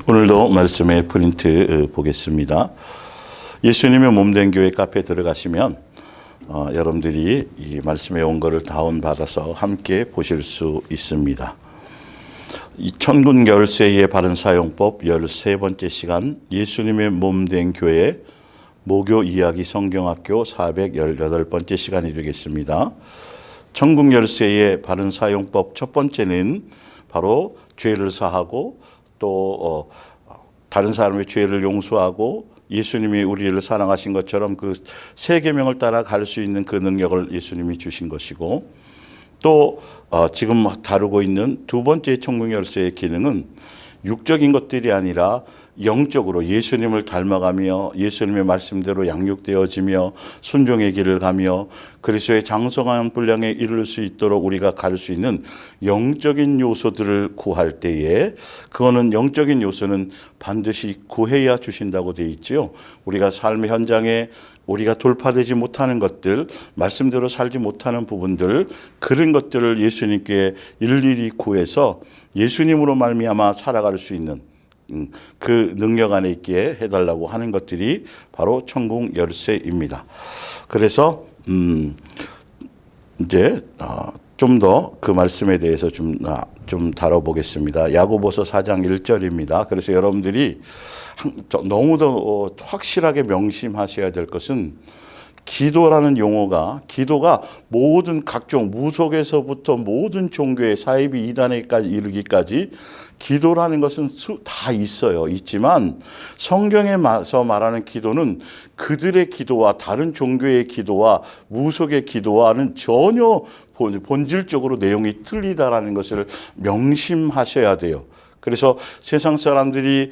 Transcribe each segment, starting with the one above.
오늘도 말씀의 프린트 보겠습니다. 예수님의 몸된 교회 카페에 들어가시면 여러분들이 이 말씀의 원고를 다운받아서 함께 보실 수 있습니다. 이 천군결세의 바른사용법 13번째 시간 예수님의 몸된 교회 모교 이야기 성경학교 418번째 시간이 되겠습니다. 천군결세의 바른사용법 첫 번째는 바로 죄를 사하고 또 다른 사람의 죄를 용서하고 예수님이 우리를 사랑하신 것처럼 그 세 계명을 따라 갈 수 있는 그 능력을 예수님이 주신 것이고, 또 지금 다루고 있는 두 번째 천군결세의 기능은 육적인 것들이 아니라 영적으로 예수님을 닮아가며 예수님의 말씀대로 양육되어지며 순종의 길을 가며 그리스도의 장성한 분량에 이를 수 있도록 우리가 갈 수 있는 영적인 요소들을 구할 때에, 그거는 영적인 요소는 반드시 구해야 주신다고 되어 있지요. 우리가 삶의 현장에 우리가 돌파되지 못하는 것들, 말씀대로 살지 못하는 부분들, 그런 것들을 예수님께 일일이 구해서 예수님으로 말미암아 살아갈 수 있는 그 능력 안에 있게 해달라고 하는 것들이 바로 천군열쇠입니다. 그래서 이제 좀 더 그 말씀에 대해서 좀 다뤄보겠습니다. 야고보서 4장 1절입니다. 그래서 여러분들이 너무도 확실하게 명심하셔야 될 것은, 기도라는 용어가, 기도가 모든 각종 무속에서부터 모든 종교의 사이비 이단에까지 이르기까지 기도라는 것은 다 있지만 성경에서 말하는 기도는 그들의 기도와 다른 종교의 기도와 무속의 기도와는 전혀 본질적으로 내용이 틀리다라는 것을 명심하셔야 돼요. 그래서 세상 사람들이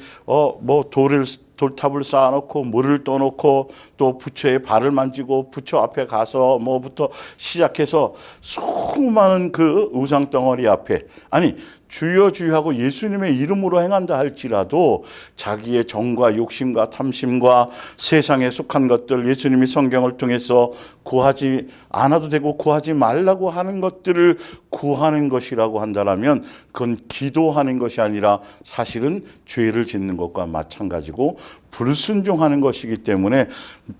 돌탑을 쌓아놓고 물을 떠놓고 또 부처의 발을 만지고 부처 앞에 가서 뭐부터 시작해서 수많은 그 우상 덩어리 앞에, 아니 주여 주여 하고 예수님의 이름으로 행한다 할지라도 자기의 정과 욕심과 탐심과 세상에 속한 것들, 예수님이 성경을 통해서 구하지 않아도 되고 구하지 말라고 하는 것들을 구하는 것이라고 한다면 그건 기도하는 것이 아니라 사실은 죄를 짓는 것과 마찬가지고 불순종하는 것이기 때문에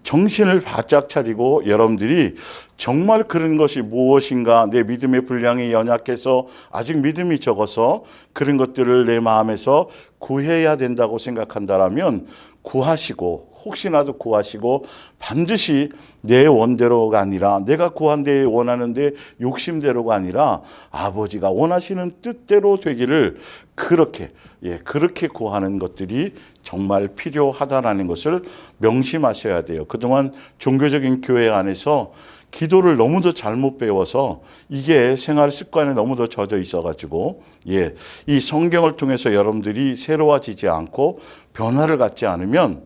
정신을 바짝 차리고 여러분들이 정말 그런 것이 무엇인가, 내 믿음의 분량이 연약해서 아직 믿음이 적어서 그런 것들을 내 마음에서 구해야 된다고 생각한다면 구하시고, 혹시나도 구하시고 반드시 내 원대로가 아니라, 내가 구한 데 원하는 데 욕심대로가 아니라 아버지가 원하시는 뜻대로 되기를 그렇게 구하는 것들이 정말 필요하다라는 것을 명심하셔야 돼요. 그동안 종교적인 교회 안에서 기도를 너무도 잘못 배워서 이게 생활 습관에 너무도 젖어 있어가지고, 이 성경을 통해서 여러분들이 새로워지지 않고 변화를 갖지 않으면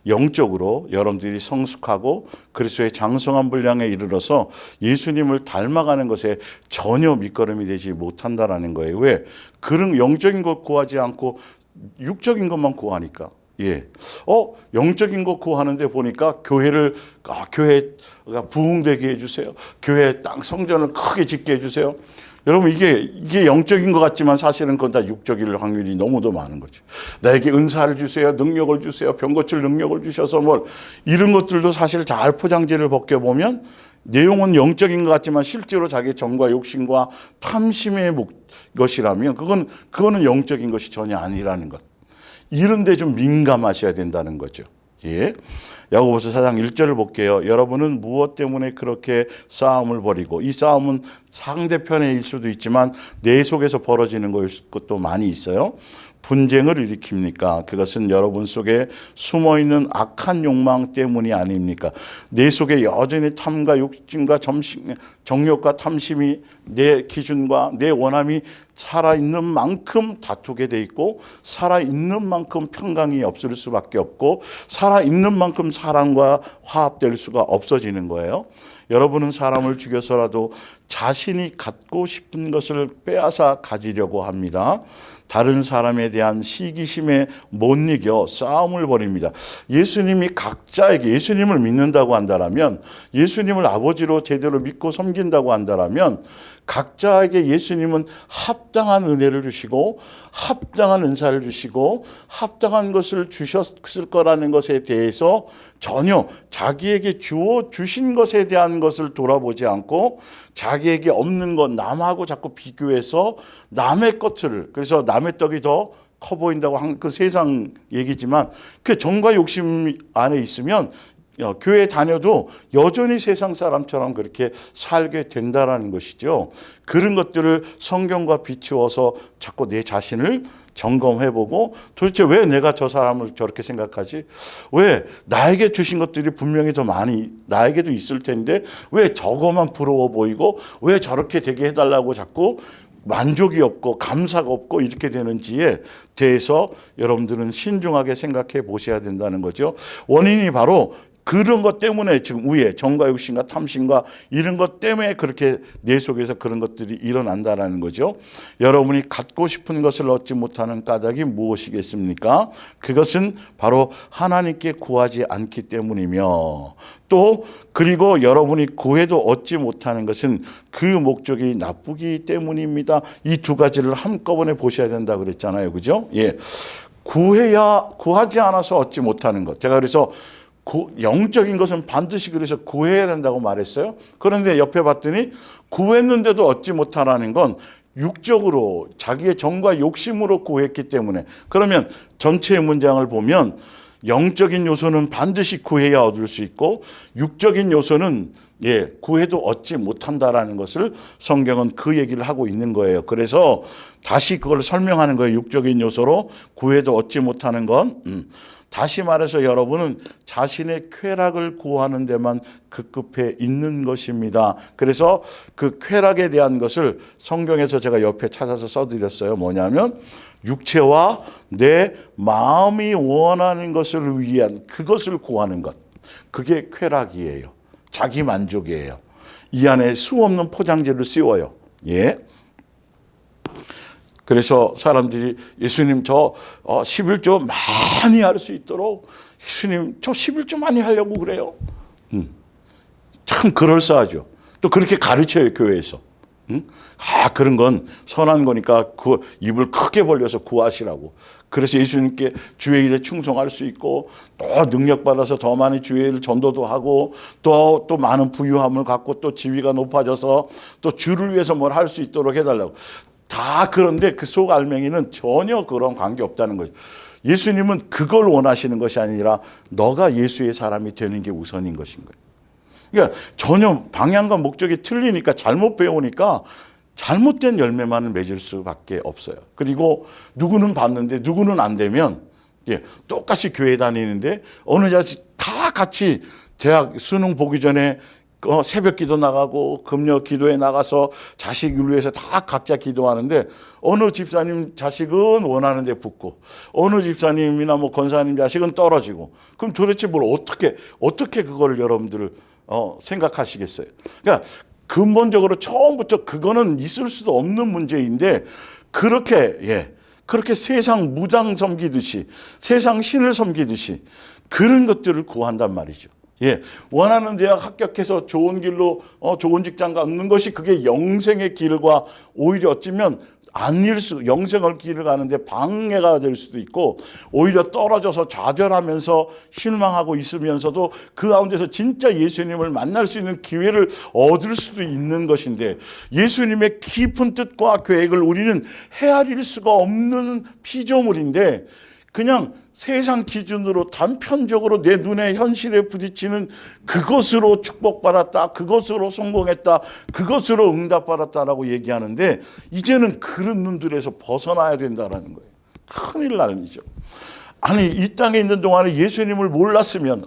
영적으로 여러분들이 성숙하고 그리스도의 장성한 분량에 이르러서 예수님을 닮아가는 것에 전혀 밑거름이 되지 못한다라는 거예요. 왜? 그런 영적인 것 구하지 않고 육적인 것만 구하니까. 영적인 것 구하는데 보니까 교회가 부흥되게 해주세요. 교회 땅 성전을 크게 짓게 해주세요. 여러분, 이게 영적인 것 같지만 사실은 그건 다 육적일 확률이 너무도 많은 거죠. 나에게 은사를 주세요. 능력을 주세요. 병 고칠 능력을 주셔서 이런 것들도 사실 잘 포장지를 벗겨보면 내용은 영적인 것 같지만 실제로 자기의 정과 욕심과 탐심의 것이라면 그거는 영적인 것이 전혀 아니라는 것. 이런 데 좀 민감하셔야 된다는 거죠. 야고보서 4장 1절을 볼게요. 여러분은 무엇 때문에 그렇게 싸움을 벌이고, 이 싸움은 상대편일 수도 있지만 내 속에서 벌어지는 것도 많이 있어요. 분쟁을 일으킵니까? 그것은 여러분 속에 숨어있는 악한 욕망 때문이 아닙니까? 내 속에 여전히 탐과 욕심과 정욕과 탐심이, 내 기준과 내 원함이 살아있는 만큼 다투게 돼 있고, 살아있는 만큼 평강이 없을 수밖에 없고, 살아있는 만큼 사랑과 화합될 수가 없어지는 거예요. 여러분은 사람을 죽여서라도 자신이 갖고 싶은 것을 빼앗아 가지려고 합니다. 다른 사람에 대한 시기심에 못 이겨 싸움을 벌입니다. 예수님이 각자에게, 예수님을 믿는다고 한다면, 예수님을 아버지로 제대로 믿고 섬긴다고 한다면 각자에게 예수님은 합당한 은혜를 주시고 합당한 은사를 주시고 합당한 것을 주셨을 거라는 것에 대해서 전혀 자기에게 주어 주신 것에 대한 것을 돌아보지 않고 자기에게 없는 것 남하고 자꾸 비교해서 남의 것을, 그래서 남의 떡이 더 커 보인다고 한 그 세상 얘기지만 그 정과 욕심 안에 있으면 교회 다녀도 여전히 세상 사람처럼 그렇게 살게 된다라는 것이죠. 그런 것들을 성경과 비추어서 자꾸 내 자신을 점검해보고 도대체 왜 내가 저 사람을 저렇게 생각하지? 왜 나에게 주신 것들이 분명히 더 많이 나에게도 있을 텐데 왜 저거만 부러워 보이고 왜 저렇게 되게 해달라고 자꾸 만족이 없고 감사가 없고 이렇게 되는지에 대해서 여러분들은 신중하게 생각해 보셔야 된다는 거죠. 원인이 바로 그런 것 때문에 지금 위에 정과 욕심과 탐심과 이런 것 때문에 그렇게 내 속에서 그런 것들이 일어난다는 거죠. 여러분이 갖고 싶은 것을 얻지 못하는 까닭이 무엇이겠습니까? 그것은 바로 하나님께 구하지 않기 때문이며 또 그리고 여러분이 구해도 얻지 못하는 것은 그 목적이 나쁘기 때문입니다. 이 두 가지를 한꺼번에 보셔야 된다 그랬잖아요. 그죠? 예. 구하지 않아서 얻지 못하는 것. 제가 그래서 영적인 것은 반드시 그래서 구해야 된다고 말했어요. 그런데 옆에 봤더니 구했는데도 얻지 못하라는 건 육적으로 자기의 정과 욕심으로 구했기 때문에, 그러면 전체의 문장을 보면 영적인 요소는 반드시 구해야 얻을 수 있고 육적인 요소는 구해도 얻지 못한다라는 것을 성경은 그 얘기를 하고 있는 거예요. 그래서 다시 그걸 설명하는 거예요. 육적인 요소로 구해도 얻지 못하는 건 다시 말해서 여러분은 자신의 쾌락을 구하는 데만 급급해 있는 것입니다. 그래서 그 쾌락에 대한 것을 성경에서 제가 옆에 찾아서 써드렸어요. 뭐냐면 육체와 내 마음이 원하는 것을 위한 그것을 구하는 것. 그게 쾌락이에요. 자기 만족이에요. 이 안에 수없는 포장지를 씌워요. 예. 그래서 사람들이 예수님 저 11조 많이 할 수 있도록 예수님 저 11조 많이 하려고 그래요. 참 그럴싸하죠. 또 그렇게 가르쳐요 교회에서. 그런 건 선한 거니까 그 입을 크게 벌려서 구하시라고. 그래서 예수님께 주의 일에 충성할 수 있고 또 능력받아서 더 많이 주의 일 전도도 하고 또 많은 부유함을 갖고 또 지위가 높아져서 또 주를 위해서 뭘 할 수 있도록 해달라고. 다 그런데 그 속 알맹이는 전혀 그런 관계 없다는 거죠. 예수님은 그걸 원하시는 것이 아니라 너가 예수의 사람이 되는 게 우선인 것인 거예요. 그러니까 전혀 방향과 목적이 틀리니까 잘못 배우니까 잘못된 열매만을 맺을 수밖에 없어요. 그리고 누구는 받는데 누구는 안 되면 똑같이 교회 다니는데 어느 자식 다 같이 대학 수능 보기 전에 새벽 기도 나가고 금요 기도에 나가서 자식을 위해서 다 각자 기도하는데 어느 집사님 자식은 원하는 데 붙고 어느 집사님이나 뭐 권사님 자식은 떨어지고 그럼 도대체 뭘 어떻게 그걸 여러분들 생각하시겠어요? 그러니까 근본적으로 처음부터 그거는 있을 수도 없는 문제인데 그렇게 세상 무당 섬기듯이 세상 신을 섬기듯이 그런 것들을 구한단 말이죠. 원하는 대학 합격해서 좋은 길로 좋은 직장 갖는 것이 그게 영생의 길과 오히려 어쩌면 영생의 길을 가는데 방해가 될 수도 있고 오히려 떨어져서 좌절하면서 실망하고 있으면서도 그 가운데서 진짜 예수님을 만날 수 있는 기회를 얻을 수도 있는 것인데 예수님의 깊은 뜻과 계획을 우리는 헤아릴 수가 없는 피조물인데 그냥 세상 기준으로 단편적으로 내 눈에 현실에 부딪히는 그것으로 축복받았다, 그것으로 성공했다, 그것으로 응답받았다라고 얘기하는데 이제는 그런 놈들에서 벗어나야 된다는 거예요. 큰일 날이죠. 아니 이 땅에 있는 동안에 예수님을 몰랐으면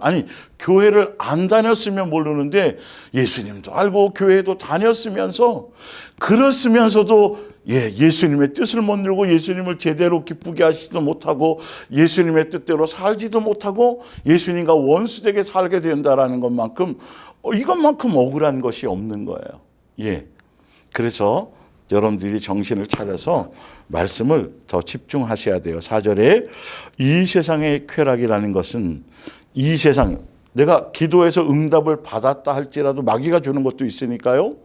교회를 안 다녔으면 모르는데 예수님도 알고 교회도 다녔으면서 그랬으면서도 예수님의 뜻을 못 누리고 예수님을 제대로 기쁘게 하시지도 못하고 예수님의 뜻대로 살지도 못하고 예수님과 원수되게 살게 된다라는 것만큼 이것만큼 억울한 것이 없는 거예요. 그래서 여러분들이 정신을 차려서 말씀을 더 집중하셔야 돼요. 4절에 이 세상의 쾌락이라는 것은 이 세상 내가 기도해서 응답을 받았다 할지라도 마귀가 주는 것도 있으니까요.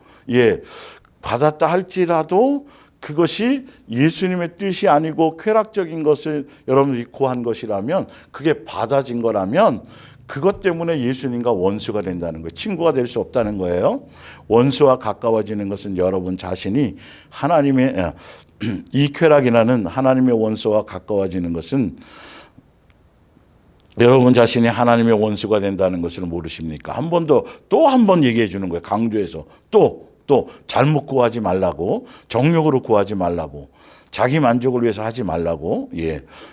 받았다 할지라도 그것이 예수님의 뜻이 아니고 쾌락적인 것을 여러분들이 구한 것이라면, 그게 받아진 거라면 그것 때문에 예수님과 원수가 된다는 거예요. 친구가 될 수 없다는 거예요. 원수와 가까워지는 것은 여러분 자신이 하나님의 이 쾌락이라는 하나님의 원수와 가까워지는 것은 여러분 자신이 하나님의 원수가 된다는 것을 모르십니까? 한 번 더 또 한 번 얘기해 주는 거예요. 강조해서 또 잘못 구하지 말라고, 정욕으로 구하지 말라고, 자기 만족을 위해서 하지 말라고,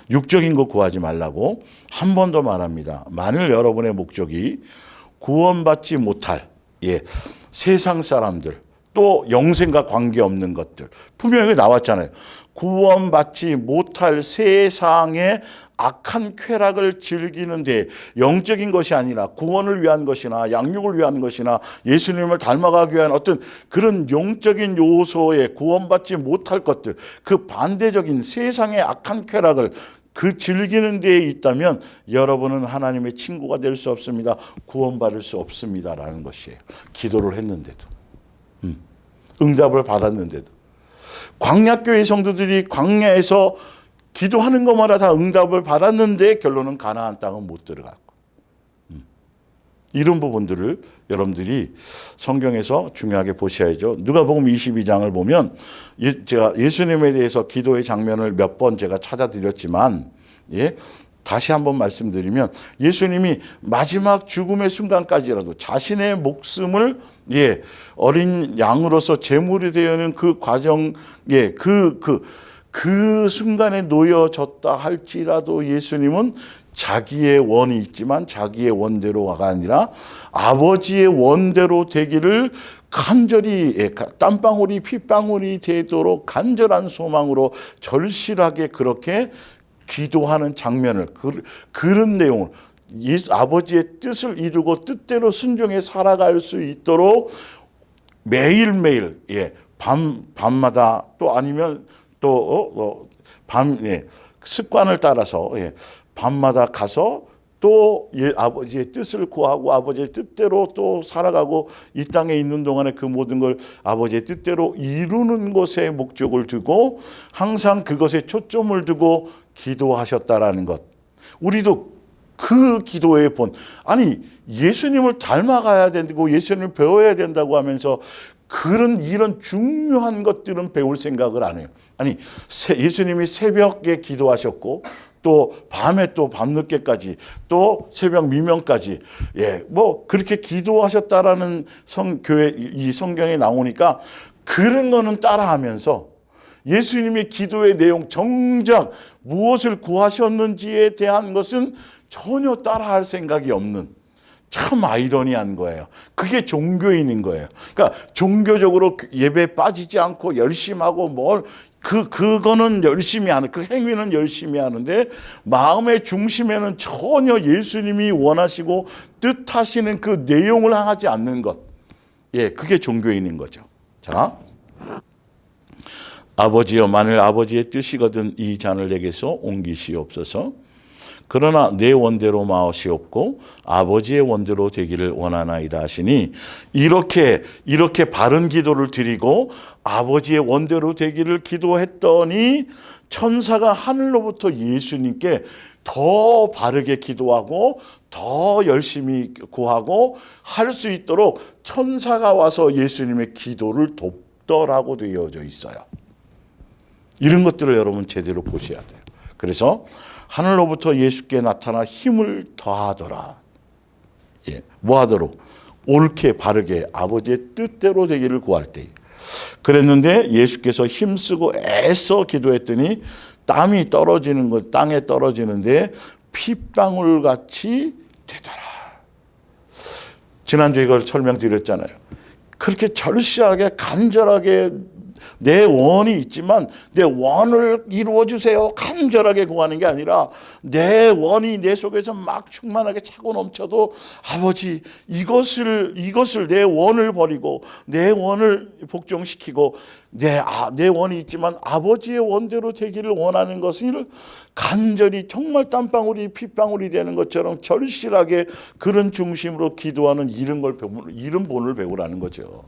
육적인 거 구하지 말라고 한 번 더 말합니다. 만일 여러분의 목적이 구원받지 못할 세상 사람들, 또 영생과 관계없는 것들, 분명히 나왔잖아요. 구원받지 못할 세상의 악한 쾌락을 즐기는데, 영적인 것이 아니라 구원을 위한 것이나 양육을 위한 것이나 예수님을 닮아가기 위한 어떤 그런 영적인 요소에 구원받지 못할 것들, 그 반대적인 세상의 악한 쾌락을 그 즐기는 데에 있다면 여러분은 하나님의 친구가 될 수 없습니다. 구원받을 수 없습니다라는 것이에요. 기도를 했는데도, 응답을 받았는데도. 광야교회 성도들이 광야에서 기도하는 것마다 다 응답을 받았는데 결론은 가나안 땅은 못 들어갔고, 이런 부분들을 여러분들이 성경에서 중요하게 보셔야죠. 누가복음 22장을 보면 제가 예수님에 대해서 기도의 장면을 몇 번 제가 찾아드렸지만, 다시 한번 말씀드리면 예수님이 마지막 죽음의 순간까지라도 자신의 목숨을 어린 양으로서 제물이 되는 그 과정, 그 순간에 놓여졌다 할지라도 예수님은 자기의 원이 있지만 자기의 원대로가 아니라 아버지의 원대로 되기를 간절히, 땀방울이 핏방울이 되도록 간절한 소망으로 절실하게 그렇게 기도하는 장면을, 그런 내용을, 아버지의 뜻을 이루고 뜻대로 순종해 살아갈 수 있도록 매일매일 밤마다, 또 아니면 습관을 따라서 밤마다 가서 또 아버지의 뜻을 구하고 아버지의 뜻대로 또 살아가고, 이 땅에 있는 동안에 그 모든 걸 아버지의 뜻대로 이루는 것에 목적을 두고 항상 그것에 초점을 두고 기도하셨다라는 것. 우리도 그 기도의 아니 예수님을 닮아가야 된다고, 예수님을 배워야 된다고 하면서 이런 중요한 것들은 배울 생각을 안 해요. 아니 예수님이 새벽에 기도하셨고 또 밤에 또 밤늦게까지 또 새벽 미명까지 그렇게 기도하셨다라는 이 성경에 나오니까 그런 거는 따라하면서 예수님의 기도의 내용, 정작 무엇을 구하셨는지에 대한 것은 전혀 따라할 생각이 없는, 참 아이러니한 거예요. 그게 종교인인 거예요. 그러니까 종교적으로 예배에 빠지지 않고 열심히 하고 그거는 열심히 하는, 그 행위는 열심히 하는데 마음의 중심에는 전혀 예수님이 원하시고 뜻하시는 그 내용을 하지 않는 것. 그게 종교인인 거죠. 자, 아버지여, 만일 아버지의 뜻이거든 이 잔을 내게서 옮기시옵소서. 그러나 내 원대로 마시옵고 아버지의 원대로 되기를 원하나이다 하시니, 이렇게 바른 기도를 드리고 아버지의 원대로 되기를 기도했더니 천사가 하늘로부터 예수님께 더 바르게 기도하고 더 열심히 구하고 할 수 있도록 천사가 와서 예수님의 기도를 돕더라고 되어져 있어요. 이런 것들을 여러분 제대로 보셔야 돼요. 그래서 하늘로부터 예수께 나타나 힘을 더하더라. 뭐 하도록? 옳게 바르게 아버지의 뜻대로 되기를 구할 때. 그랬는데 예수께서 힘쓰고 애써 기도했더니 땀이 떨어지는 것, 땅에 떨어지는데 핏방울 같이 되더라. 지난주에 이걸 설명드렸잖아요. 그렇게 절실하게 간절하게 내 원이 있지만 내 원을 이루어 주세요 간절하게 구하는 게 아니라, 내 원이 내 속에서 막 충만하게 차고 넘쳐도 아버지 이것을 내 원을 버리고 내 원을 복종시키고 내 원이 있지만 아버지의 원대로 되기를 원하는 것을 간절히 정말 땀방울이 핏방울이 되는 것처럼 절실하게 그런 중심으로 기도하는 이런 본을 배우라는 거죠.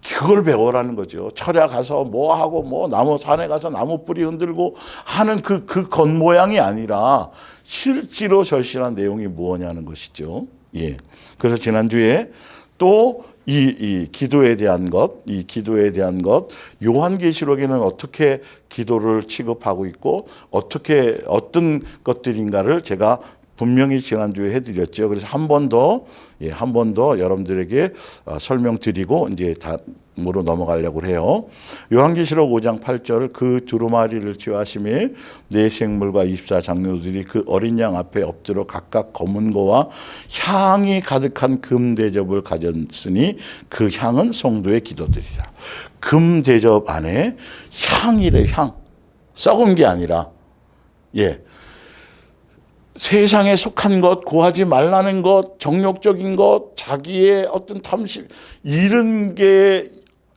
그걸 배워라는 거죠. 철야 가서 뭐 하고 뭐 나무 산에 가서 나무 뿌리 흔들고 하는 그 겉모양이 아니라 실제로 절실한 내용이 무엇냐는 것이죠. 예. 그래서 지난주에 또 이 기도에 대한 것, 요한계시록에는 어떻게 기도를 취급하고 있고 어떤 것들인가를 제가 분명히 지난주에 해드렸죠. 그래서 한 번 더 여러분들에게 설명드리고 이제 다음으로 넘어가려고 해요. 요한계시록 5장 8절 그 두루마리를 취하심에 네 생물과 24장로들이 그 어린 양 앞에 엎드려 각각 검은 거와 향이 가득한 금 대접을 가졌으니 그 향은 성도의 기도들이라. 금 대접 안에 향이래. 향. 썩은 게 아니라 세상에 속한 것, 구하지 말라는 것, 정욕적인 것, 자기의 어떤 탐심, 이런 게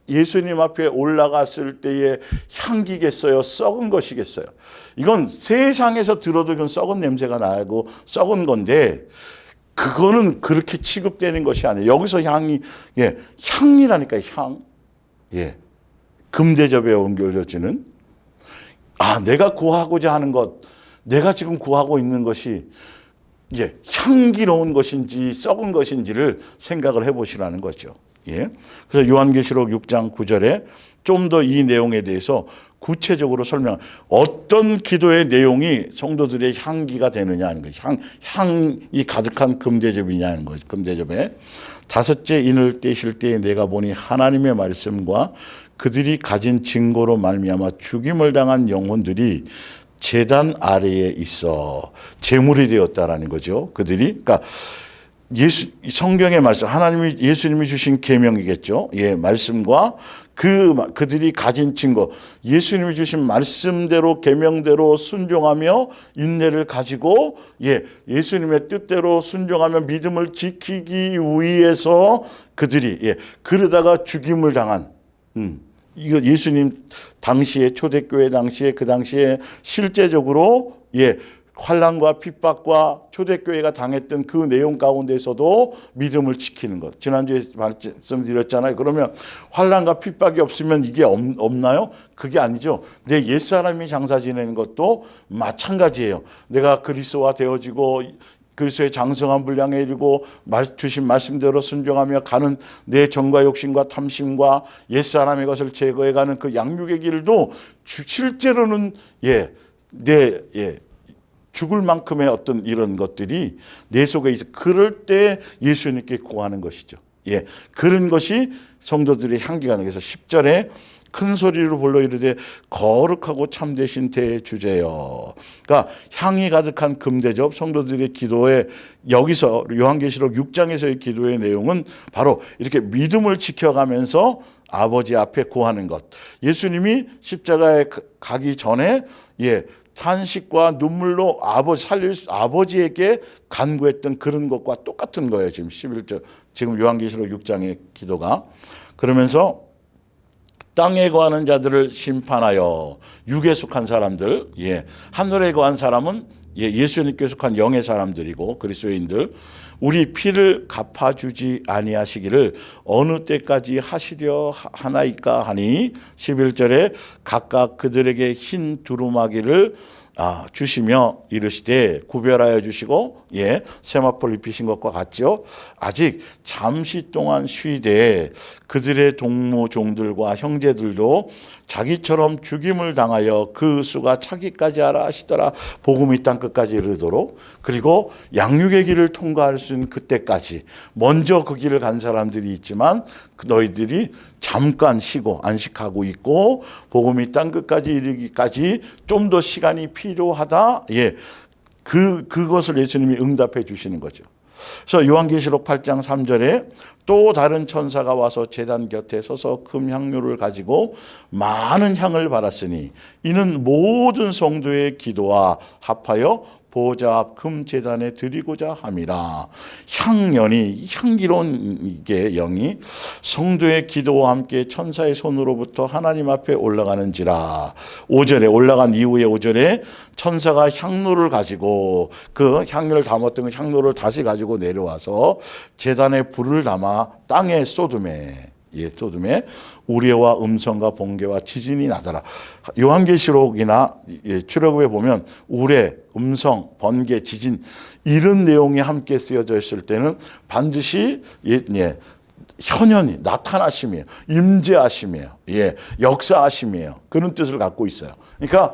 예수님 앞에 올라갔을 때의 향기겠어요? 썩은 것이겠어요? 이건 세상에서 들어도 이건 썩은 냄새가 나고 썩은 건데, 그거는 그렇게 취급되는 것이 아니에요. 여기서 향이, 향이라니까요, 향. 금대접에 옮겨져지는. 내가 구하고자 하는 것, 내가 지금 구하고 있는 것이 향기로운 것인지 썩은 것인지를 생각을 해보시라는 거죠. 그래서 요한계시록 6장 9절에 좀 더 이 내용에 대해서 구체적으로 설명, 어떤 기도의 내용이 성도들의 향기가 되느냐 하는 거죠. 향이 가득한 금대접이냐는 거죠. 금대접에 다섯째 인을 떼실 때에 내가 보니 하나님의 말씀과 그들이 가진 증거로 말미암아 죽임을 당한 영혼들이 제단 아래에 있어 제물이 되었다라는 거죠. 그들이, 그러니까 성경의 말씀, 예수님이 주신 계명이겠죠. 말씀과 그들이 가진 증거, 예수님이 주신 말씀대로 계명대로 순종하며 인내를 가지고 예수님의 뜻대로 순종하며 믿음을 지키기 위해서 그들이 그러다가 죽임을 당한. 이거 예수님 당시에 초대교회 당시에 그 당시에 실제적으로 환난과 핍박과 초대교회가 당했던 그 내용 가운데서도 믿음을 지키는 것. 지난주에 말씀드렸잖아요. 그러면 환난과 핍박이 없으면 이게 없나요? 그게 아니죠. 내 옛사람이 장사 지내는 것도 마찬가지예요. 내가 그리스도와 되어지고 그리스도의 장성한 분량에 이르고 주신 말씀대로 순종하며 가는 내 정과 욕심과 탐심과 옛사람의 것을 제거해가는 그 양육의 길도 실제로는 죽을 만큼의 어떤 이런 것들이 내 속에 있어. 그럴 때 예수님께 구하는 것이죠. 그런 것이 성도들의 향기가 나는. 그래서 10절에 큰 소리로 불러 이르되 거룩하고 참되신 대주제여. 그러니까 향이 가득한 금대접, 성도들의 기도에, 여기서 요한계시록 6장에서의 기도의 내용은 바로 이렇게 믿음을 지켜가면서 아버지 앞에 구하는 것. 예수님이 십자가에 가기 전에 탄식과 눈물로 아버지에게 간구했던 그런 것과 똑같은 거예요. 지금 11절, 지금 요한계시록 6장의 기도가. 그러면서 땅에 거하는 자들을 심판하여, 육에 속한 사람들, 하늘에 거한 사람은 예수님께 속한 영의 사람들이고 그리스도인들, 우리 피를 갚아주지 아니하시기를 어느 때까지 하시려 하나이까 하니 11절에 각각 그들에게 흰 두루마기를 주시며 이르시되 구별하여 주시고 세마포를 입히신 것과 같죠. 아직 잠시 동안 쉬되 그들의 동무 종들과 형제들도 자기처럼 죽임을 당하여 그 수가 차기까지 하라 하시더라. 복음이 땅 끝까지 이르도록. 그리고 양육의 길을 통과할 수 있는 그때까지 먼저 그 길을 간 사람들이 있지만 너희들이 잠깐 쉬고 안식하고 있고 복음이 땅 끝까지 이르기까지 좀 더 시간이 필요하다. 그것을 예수님이 응답해 주시는 거죠. 그래서 요한계시록 8장 3절에 또 다른 천사가 와서 제단 곁에 서서 금 향료를 가지고 많은 향을 발았으니 이는 모든 성도의 기도와 합하여 보좌 앞 금 제단에 드리고자 함이라. 향연이, 향기로운 이게 영이 성도의 기도와 함께 천사의 손으로부터 하나님 앞에 올라가는지라. 5절에 올라간 이후에 5절에 천사가 향로를 가지고 그 향료를 담았던 그 향로를 다시 가지고 내려와서 제단에 불을 담아 땅에 쏟음에. 예, 소돔에 우레와 음성과 번개와 지진이 나더라. 요한계시록이나 출애굽에 보면 우레, 음성, 번개, 지진 이런 내용이 함께 쓰여져 있을 때는 반드시 현현이 나타나심이에요. 임재하심이에요. 예, 역사하심이에요. 그런 뜻을 갖고 있어요. 그러니까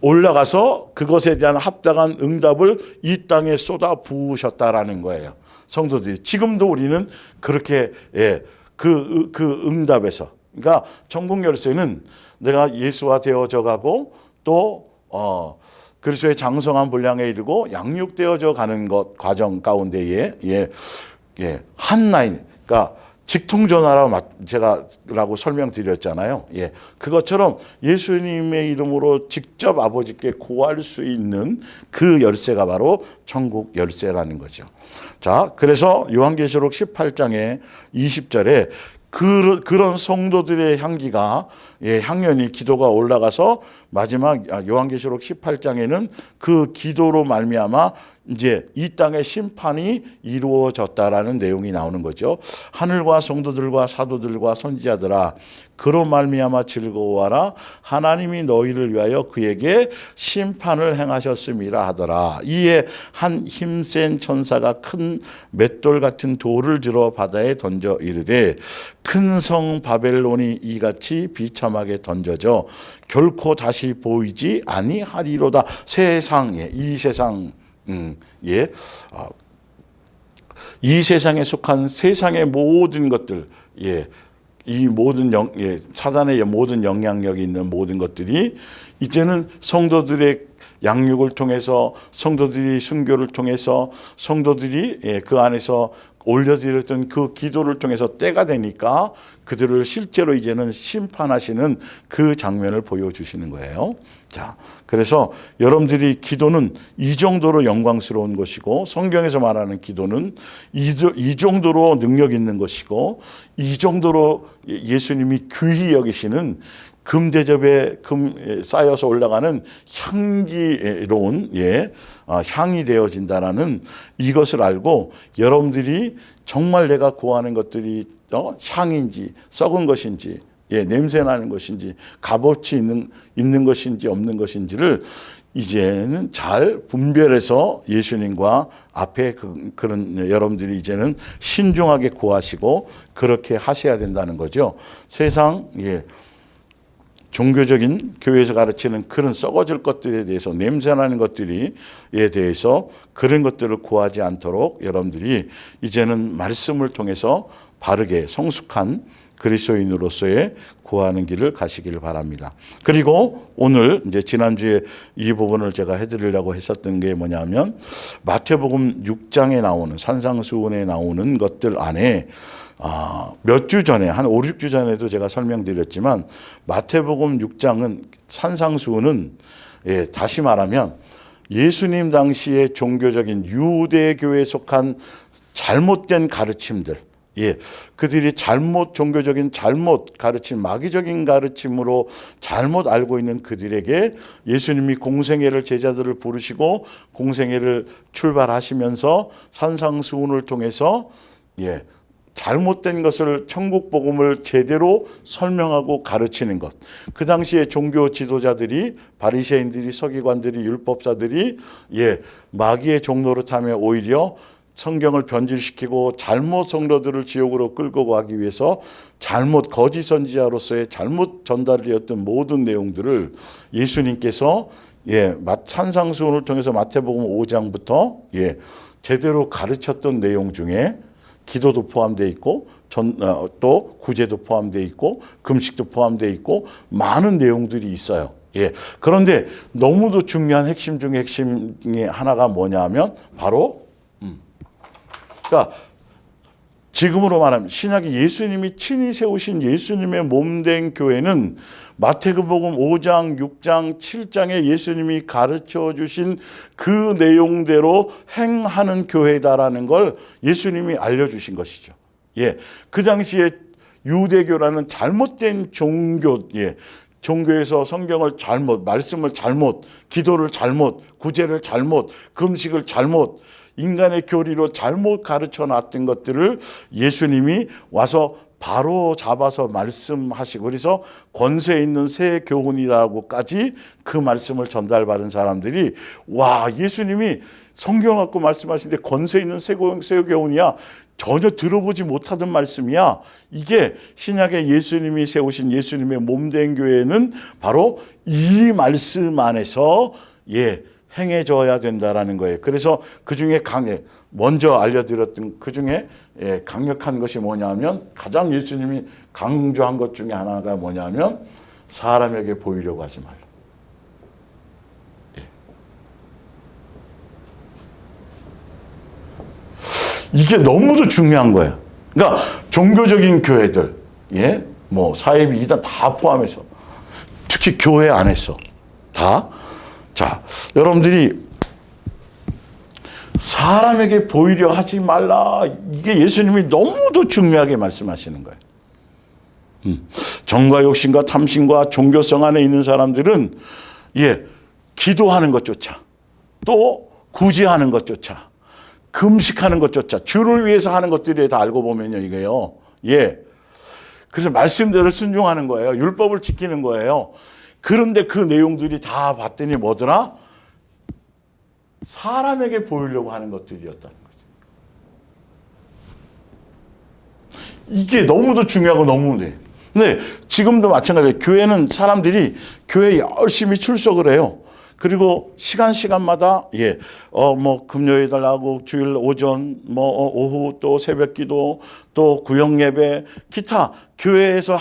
올라가서 그것에 대한 합당한 응답을 이 땅에 쏟아 부으셨다라는 거예요. 성도들이 지금도 우리는 그렇게 그 응답에서, 그러니까 천국 열쇠는 내가 예수와 되어져 가고 또 그리스도의 장성한 분량에 이르고 양육되어져 가는 것 과정 가운데에 한 라인, 그러니까 직통전화라고 설명드렸잖아요. 예, 그것처럼 예수님의 이름으로 직접 아버지께 구할 수 있는 그 열쇠가 바로 천국 열쇠라는 거죠. 자, 그래서 요한계시록 18장의 20절에 그런 성도들의 향기가 향연이 기도가 올라가서 마지막 요한계시록 18장에는 그 기도로 말미암아 이제 이 땅의 심판이 이루어졌다라는 내용이 나오는 거죠. 하늘과 성도들과 사도들과 선지자들아 그로 말미암아 즐거워하라. 하나님이 너희를 위하여 그에게 심판을 행하셨음이라 하더라. 이에 한 힘센 천사가 큰 맷돌 같은 돌을 들어 바다에 던져 이르되 큰 성 바벨론이 이같이 비참하게 던져져 결코 다시 보이지 아니하리로다. 세상에 이 세상 이 세상에 속한 세상의 모든 것들, 이 모든 사단의 모든 영향력이 있는 모든 것들이 이제는 성도들의 양육을 통해서, 성도들이 순교를 통해서, 성도들이 그 안에서 올려드렸던 그 기도를 통해서 때가 되니까 그들을 실제로 이제는 심판하시는 그 장면을 보여주시는 거예요. 자, 그래서 여러분들이 기도는 이 정도로 영광스러운 것이고, 성경에서 말하는 기도는 이 정도로 능력 있는 것이고, 이 정도로 예수님이 귀히 여기시는 금대접에 쌓여서 올라가는 향기로운 향이 되어진다라는 이것을 알고 여러분들이 정말 내가 구하는 것들이 향인지 썩은 것인지 냄새 나는 것인지 값어치 있는 것인지 없는 것인지를 이제는 잘 분별해서 예수님과 앞에 그런 여러분들이 이제는 신중하게 구하시고 그렇게 하셔야 된다는 거죠. 세상 종교적인 교회에서 가르치는 그런 썩어질 것들에 대해서, 냄새나는 것들에 대해서 그런 것들을 구하지 않도록 여러분들이 이제는 말씀을 통해서 바르게 성숙한 그리스도인으로서의 구하는 길을 가시기를 바랍니다. 그리고 오늘 이제 지난주에 이 부분을 제가 해드리려고 했었던 게 뭐냐면 마태복음 6장에 나오는 산상수훈에 나오는 것들 안에 몇 주 전에 한 5, 6주 전에도 제가 설명드렸지만 마태복음 6장은 산상수훈은 다시 말하면 예수님 당시의 종교적인 유대교에 속한 잘못된 가르침들, 그들이 종교적인 잘못 가르침, 마귀적인 가르침으로 잘못 알고 있는 그들에게 예수님이 공생애를 제자들을 부르시고 공생애를 출발하시면서 산상수훈을 통해서 잘못된 것을, 천국 복음을 제대로 설명하고 가르치는 것. 그 당시에 종교 지도자들이, 바리새인들이, 서기관들이, 율법사들이 마귀의 종노릇하며 오히려 성경을 변질시키고 잘못 성도들을 지옥으로 끌고 가기 위해서 거짓 선지자로서의 잘못 전달되었던 모든 내용들을 예수님께서 산상수훈을 통해서 마태복음 5장부터 제대로 가르쳤던 내용 중에 기도도 포함되어 있고 또 구제도 포함되어 있고 금식도 포함되어 있고 많은 내용들이 있어요. 그런데 너무도 중요한 핵심 중에 핵심이 하나가 뭐냐 하면 바로 그러니까 지금으로 말하면 신약의 예수님이 친히 세우신 예수님의 몸된 교회는 마태복음 5장, 6장, 7장에 예수님이 가르쳐 주신 그 내용대로 행하는 교회다라는 걸 예수님이 알려주신 것이죠. 그 당시에 유대교라는 잘못된 종교에서 성경을 잘못, 말씀을 잘못, 기도를 잘못, 구제를 잘못, 금식을 잘못, 인간의 교리로 잘못 가르쳐 놨던 것들을 예수님이 와서 바로 잡아서 말씀하시고, 그래서 권세 있는 새 교훈이라고까지 그 말씀을 전달받은 사람들이, 와, 예수님이 성경을 갖고 말씀하시는데 권세 있는 새 교훈이야, 전혀 들어보지 못하던 말씀이야. 이게 신약에 예수님이 세우신 예수님의 몸된 교회는 바로 이 말씀 안에서 행해져야 된다라는 거예요. 그래서 그 중에 먼저 알려드렸던 그 중에 강력한 것이 뭐냐면, 가장 예수님이 강조한 것 중에 하나가 뭐냐면, 사람에게 보이려고 하지 말라. 이게 너무도 중요한 거예요. 그러니까 종교적인 교회들, 뭐 사이비 이단 다 포함해서, 특히 교회 안에서 다, 자, 여러분들이 사람에게 보이려 하지 말라, 이게 예수님이 너무도 중요하게 말씀하시는 거예요. 정과 욕심과 탐심과 종교성 안에 있는 사람들은 기도하는 것조차, 또 구제하는 것조차, 금식하는 것조차, 주를 위해서 하는 것들이 다 알고 보면요, 이게요. 그래서 말씀대로 순종하는 거예요. 율법을 지키는 거예요. 그런데 그 내용들이 다 봤더니 뭐더라? 사람에게 보이려고 하는 것들이었다는 거죠. 이게 너무도 중요하고 너무 돼. 근데 지금도 마찬가지예요. 교회는 사람들이 교회에 열심히 출석을 해요. 그리고 시간마다 뭐 금요일 달라고 주일 오전, 뭐 오후, 또 새벽 기도, 또 구역 예배, 기타 교회에서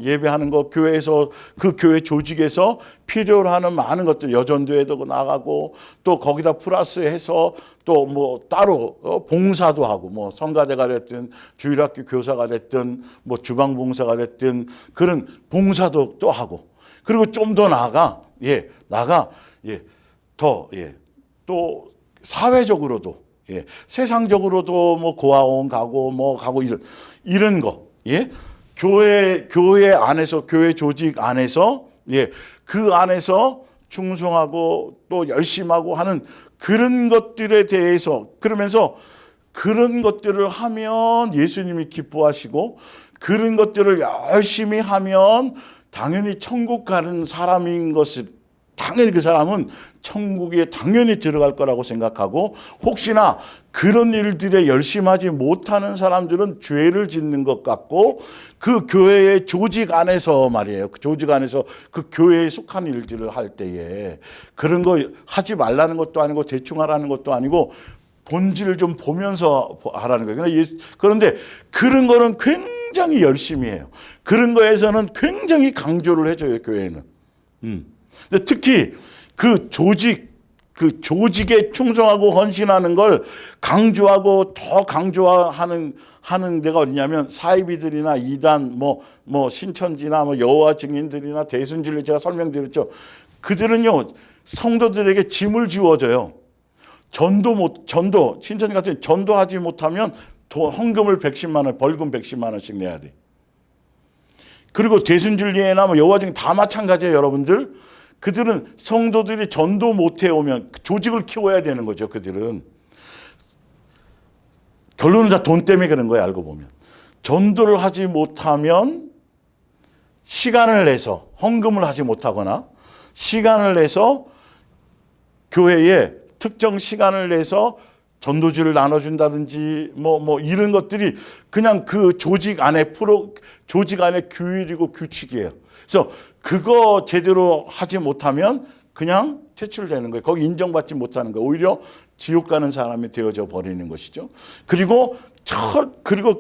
예배하는 거, 교회에서 그 교회 조직에서 필요로 하는 많은 것들, 여전도에도 나가고, 또 거기다 플러스해서 또 뭐 따로 봉사도 하고, 뭐 성가대가 됐든 주일학교 교사가 됐든 뭐 주방봉사가 됐든 그런 봉사도 또 하고, 그리고 좀 더 또 사회적으로도, 세상적으로도 뭐 고아원 가고 뭐 가고 이런 거, 교회 안에서, 교회 조직 안에서, 그 안에서 충성하고 또 열심하고 하는 그런 것들에 대해서, 그러면서 그런 것들을 하면 예수님이 기뻐하시고, 그런 것들을 열심히 하면 당연히 천국 가는 사람인 것을, 당연히 그 사람은 천국에 당연히 들어갈 거라고 생각하고, 혹시나 그런 일들에 열심하지 못하는 사람들은 죄를 짓는 것 같고, 그 교회의 조직 안에서 말이에요. 그 조직 안에서 그 교회에 속한 일들을 할 때에 그런 거 하지 말라는 것도 아니고 대충 하라는 것도 아니고 본질을 좀 보면서 하라는 거예요. 그런데 그런 거는 굉장히 열심히 해요. 그런 거에서는 굉장히 강조를 해줘요, 교회는. 근데 특히 그 조직에 충성하고 헌신하는 걸 강조하고 더 강조하는 데가 어디냐면, 사이비들이나 이단, 뭐 신천지나 뭐 여호와 증인들이나 대순진리, 제가 설명드렸죠. 그들은요, 성도들에게 짐을 지워줘요. 신천지 같은 전도하지 못하면 헌금을 110만 원, 벌금 110만 원씩 내야 돼. 그리고 대순진리나 뭐 여호와 증인 다 마찬가지예요, 여러분들. 그들은 성도들이 전도 못 해오면 조직을 키워야 되는 거죠. 그들은 결론은 다 돈 때문에 그런 거예요, 알고 보면. 전도를 하지 못하면 시간을 내서, 헌금을 하지 못하거나 시간을 내서 교회에 특정 시간을 내서 전도지를 나눠준다든지 뭐 이런 것들이 그냥 그 조직 안에 규율이고 규칙이에요. 그래서 그거 제대로 하지 못하면 그냥 퇴출되는 거예요. 거기 인정받지 못하는 거예요. 오히려 지옥 가는 사람이 되어져 버리는 것이죠. 그리고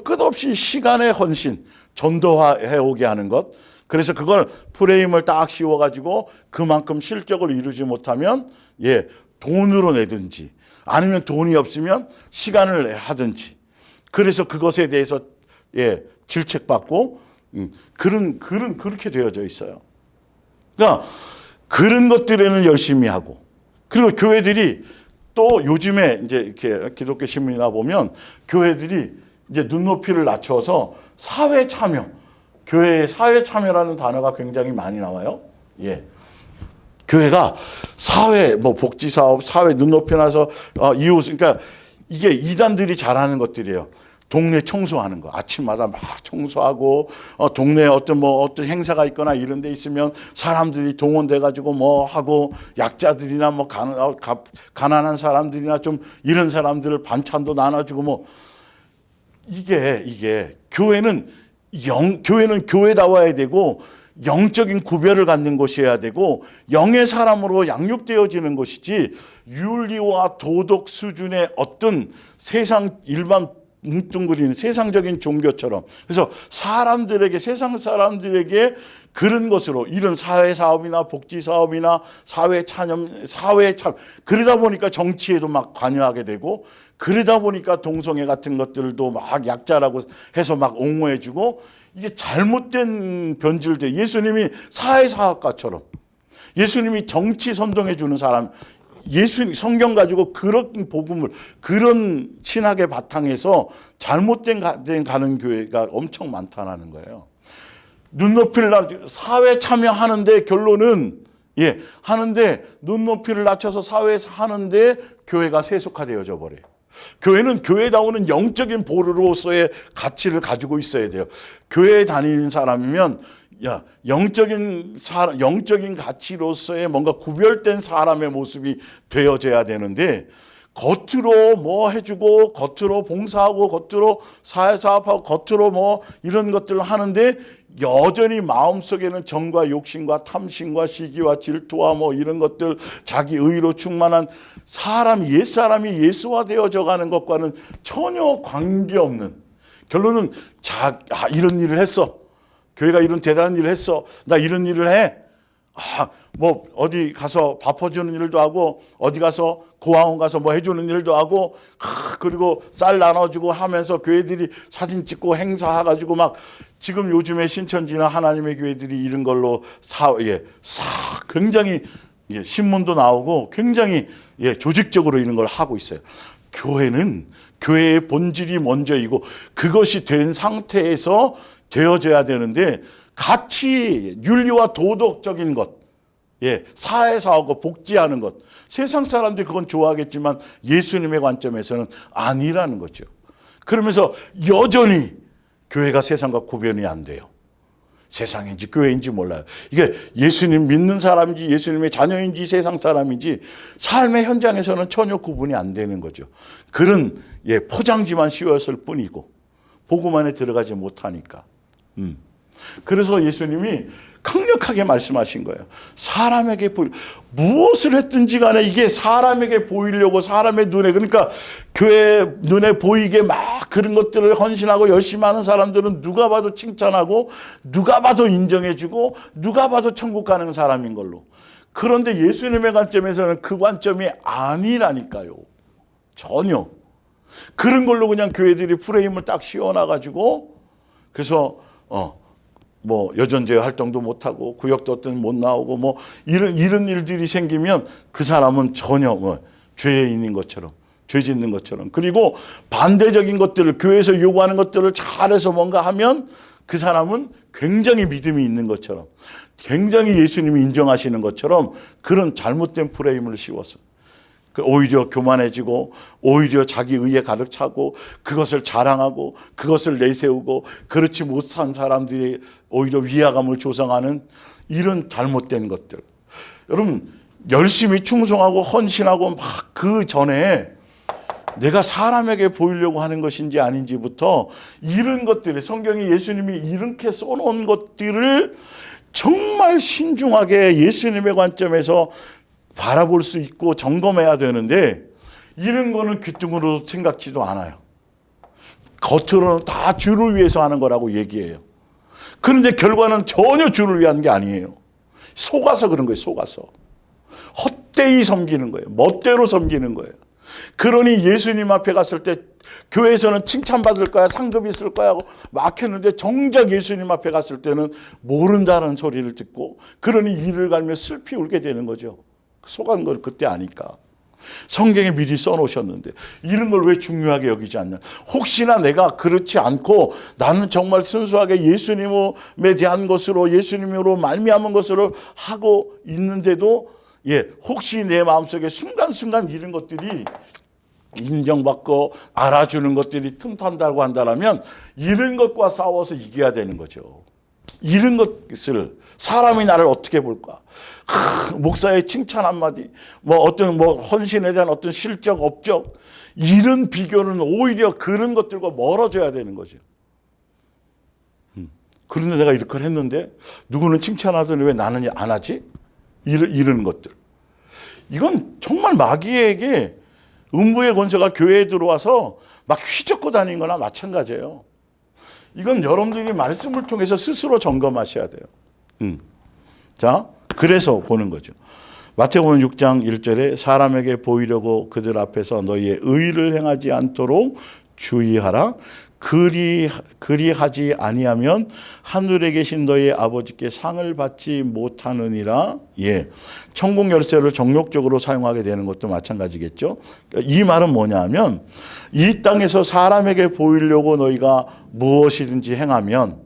끝없이 시간의 헌신, 전도해 오게 하는 것. 그래서 그걸 프레임을 딱 씌워가지고 그만큼 실적을 이루지 못하면 돈으로 내든지, 아니면 돈이 없으면 시간을 하든지, 그래서 그것에 대해서 질책받고 그렇게 되어져 있어요. 그러니까 그런 것들에는 열심히 하고, 그리고 교회들이 또 요즘에 이제 이렇게 기독교 신문이나 보면 교회들이 이제 눈높이를 낮춰서 사회 참여, 교회의 사회 참여라는 단어가 굉장히 많이 나와요. 교회가 사회, 뭐 복지 사업, 사회 눈높이 나서 이웃, 그러니까 이게 이단들이 잘하는 것들이에요. 동네 청소하는 거. 아침마다 막 청소하고, 동네에 어떤 행사가 있거나 이런 데 있으면 사람들이 동원돼가지고 뭐 하고, 약자들이나 뭐 가난한 사람들이나 좀 이런 사람들 반찬도 나눠주고 뭐, 이게 교회는 교회다워야 되고, 영적인 구별을 갖는 것이어야 되고, 영의 사람으로 양육되어지는 것이지, 윤리와 도덕 수준의 어떤 일반 뭉뚱그리는 세상적인 종교처럼, 그래서 세상 사람들에게 그런 것으로 이런 사회 사업이나 복지 사업이나 사회 참 그러다 보니까 정치에도 막 관여하게 되고, 그러다 보니까 동성애 같은 것들도 막 약자라고 해서 막 옹호해주고, 이게 잘못된 변질돼. 예수님이 사회사학가처럼, 예수님이 정치 선동해 주는 사람, 성경 가지고 그런 복음을, 그런 신학의 바탕에서 잘못된 가는 교회가 엄청 많다는 거예요. 눈높이를 사회 참여하는데 결론은 하는데 눈높이를 낮춰서 사회에서 하는데 교회가 세속화되어져 버려요. 교회는 교회다우는 영적인 보루로서의 가치를 가지고 있어야 돼요. 교회에 다니는 사람이면 영적인 가치로서의 뭔가 구별된 사람의 모습이 되어져야 되는데, 겉으로 뭐 해주고, 겉으로 봉사하고, 겉으로 사회사업하고, 겉으로 뭐 이런 것들을 하는데, 여전히 마음속에는 정과 욕심과 탐심과 시기와 질투와 뭐 이런 것들, 자기 의로 충만한 옛사람이 예수화되어져 가는 것과는 전혀 관계없는, 결론은 이런 일을 했어, 교회가 이런 대단한 일을 했어, 나 이런 일을 해, 뭐 어디 가서 밥 퍼주는 일도 하고, 어디 가서 고아원 가서 뭐 해주는 일도 하고, 그리고 쌀 나눠주고 하면서 교회들이 사진 찍고 행사해가지고 막, 지금 요즘에 신천지나 하나님의 교회들이 이런 걸로 굉장히 신문도 나오고 굉장히 조직적으로 이런 걸 하고 있어요. 교회는 교회의 본질이 먼저이고, 그것이 된 상태에서 되어져야 되는데, 같이 윤리와 도덕적인 것, 사회사하고 복지하는 것, 세상 사람들이 그건 좋아하겠지만 예수님의 관점에서는 아니라는 거죠. 그러면서 여전히 교회가 세상과 구별이 안 돼요. 세상인지 교회인지 몰라요. 이게 예수님 믿는 사람인지 예수님의 자녀인지 세상 사람인지 삶의 현장에서는 전혀 구분이 안 되는 거죠. 그런 포장지만 씌웠을 뿐이고 복음 안에 들어가지 못하니까. 그래서 예수님이 강력하게 말씀하신 거예요. 사람에게 무엇을 했든지 간에 이게 사람에게 보이려고, 사람의 눈에, 그러니까 교회 눈에 보이게 막 그런 것들을 헌신하고 열심히 하는 사람들은 누가 봐도 칭찬하고, 누가 봐도 인정해주고, 누가 봐도 천국 가는 사람인 걸로. 그런데 예수님의 관점에서는 그 관점이 아니라니까요. 전혀. 그런 걸로 그냥 교회들이 프레임을 딱 씌워놔가지고, 그래서 뭐 여전제 활동도 못하고 구역도 어떤 못 나오고 뭐 이런 일들이 생기면 그 사람은 전혀 죄인인 것처럼, 죄 짓는 것처럼, 그리고 반대적인 것들을, 교회에서 요구하는 것들을 잘해서 뭔가 하면 그 사람은 굉장히 믿음이 있는 것처럼, 굉장히 예수님이 인정하시는 것처럼 그런 잘못된 프레임을 씌웠어. 오히려 교만해지고, 오히려 자기 의에 가득 차고, 그것을 자랑하고, 그것을 내세우고, 그렇지 못한 사람들이 오히려 위화감을 조성하는 이런 잘못된 것들. 여러분, 열심히 충성하고 헌신하고 막 그 전에 내가 사람에게 보이려고 하는 것인지 아닌지부터, 이런 것들이, 성경이 예수님이 이렇게 써놓은 것들을 정말 신중하게 예수님의 관점에서 바라볼 수 있고 점검해야 되는데, 이런 거는 귀뚱으로 생각지도 않아요. 겉으로는 다 주를 위해서 하는 거라고 얘기해요. 그런데 결과는 전혀 주를 위한 게 아니에요. 속아서 그런 거예요. 속아서 헛되이 섬기는 거예요. 멋대로 섬기는 거예요. 그러니 예수님 앞에 갔을 때 교회에서는 칭찬받을 거야, 상급 있을 거야 하고 막 했는데, 정작 예수님 앞에 갔을 때는 모른다는 소리를 듣고, 그러니 이를 갈며 슬피 울게 되는 거죠. 속한 걸 그때 아니까. 성경에 미리 써놓으셨는데 이런 걸 왜 중요하게 여기지 않냐. 혹시나 내가 그렇지 않고 나는 정말 순수하게 예수님에 대한 것으로, 예수님으로 말미암은 것으로 하고 있는데도 혹시 내 마음속에 순간순간 이런 것들이 인정받고 알아주는 것들이 틈탄다고 한다면 이런 것과 싸워서 이겨야 되는 거죠. 이런 것을 사람이 나를 어떻게 볼까? 목사의 칭찬 한마디, 어떤 헌신에 대한 어떤 실적, 업적, 이런 비교는 오히려 그런 것들과 멀어져야 되는 거죠. 그런데 내가 이렇게 했는데 누구는 칭찬하더니 왜 나는 안 하지? 이런 것들. 이건 정말 마귀에게 음부의 권세가 교회에 들어와서 막 휘젓고 다니는 거나 마찬가지예요. 이건 여러분들이 말씀을 통해서 스스로 점검하셔야 돼요. 자, 그래서 보는 거죠. 마태복음 6장 1절에 사람에게 보이려고 그들 앞에서 너희의 의를 행하지 않도록 주의하라. 그리하지 아니하면 하늘에 계신 너희 아버지께 상을 받지 못하느니라. 예, 천국 열쇠를 정욕적으로 사용하게 되는 것도 마찬가지겠죠. 이 말은 뭐냐면 이 땅에서 사람에게 보이려고 너희가 무엇이든지 행하면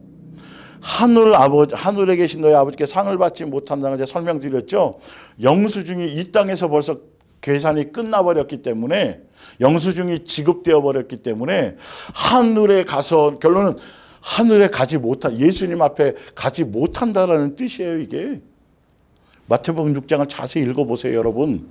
하늘에 계신 너희 아버지께 상을 받지 못한다는 제가 설명드렸죠. 영수증이 이 땅에서 벌써 계산이 끝나버렸기 때문에, 영수증이 지급되어 버렸기 때문에 하늘에 가서, 결론은 하늘에 가지 못한, 예수님 앞에 가지 못한다라는 뜻이에요. 이게 마태복음 6장을 자세히 읽어보세요. 여러분,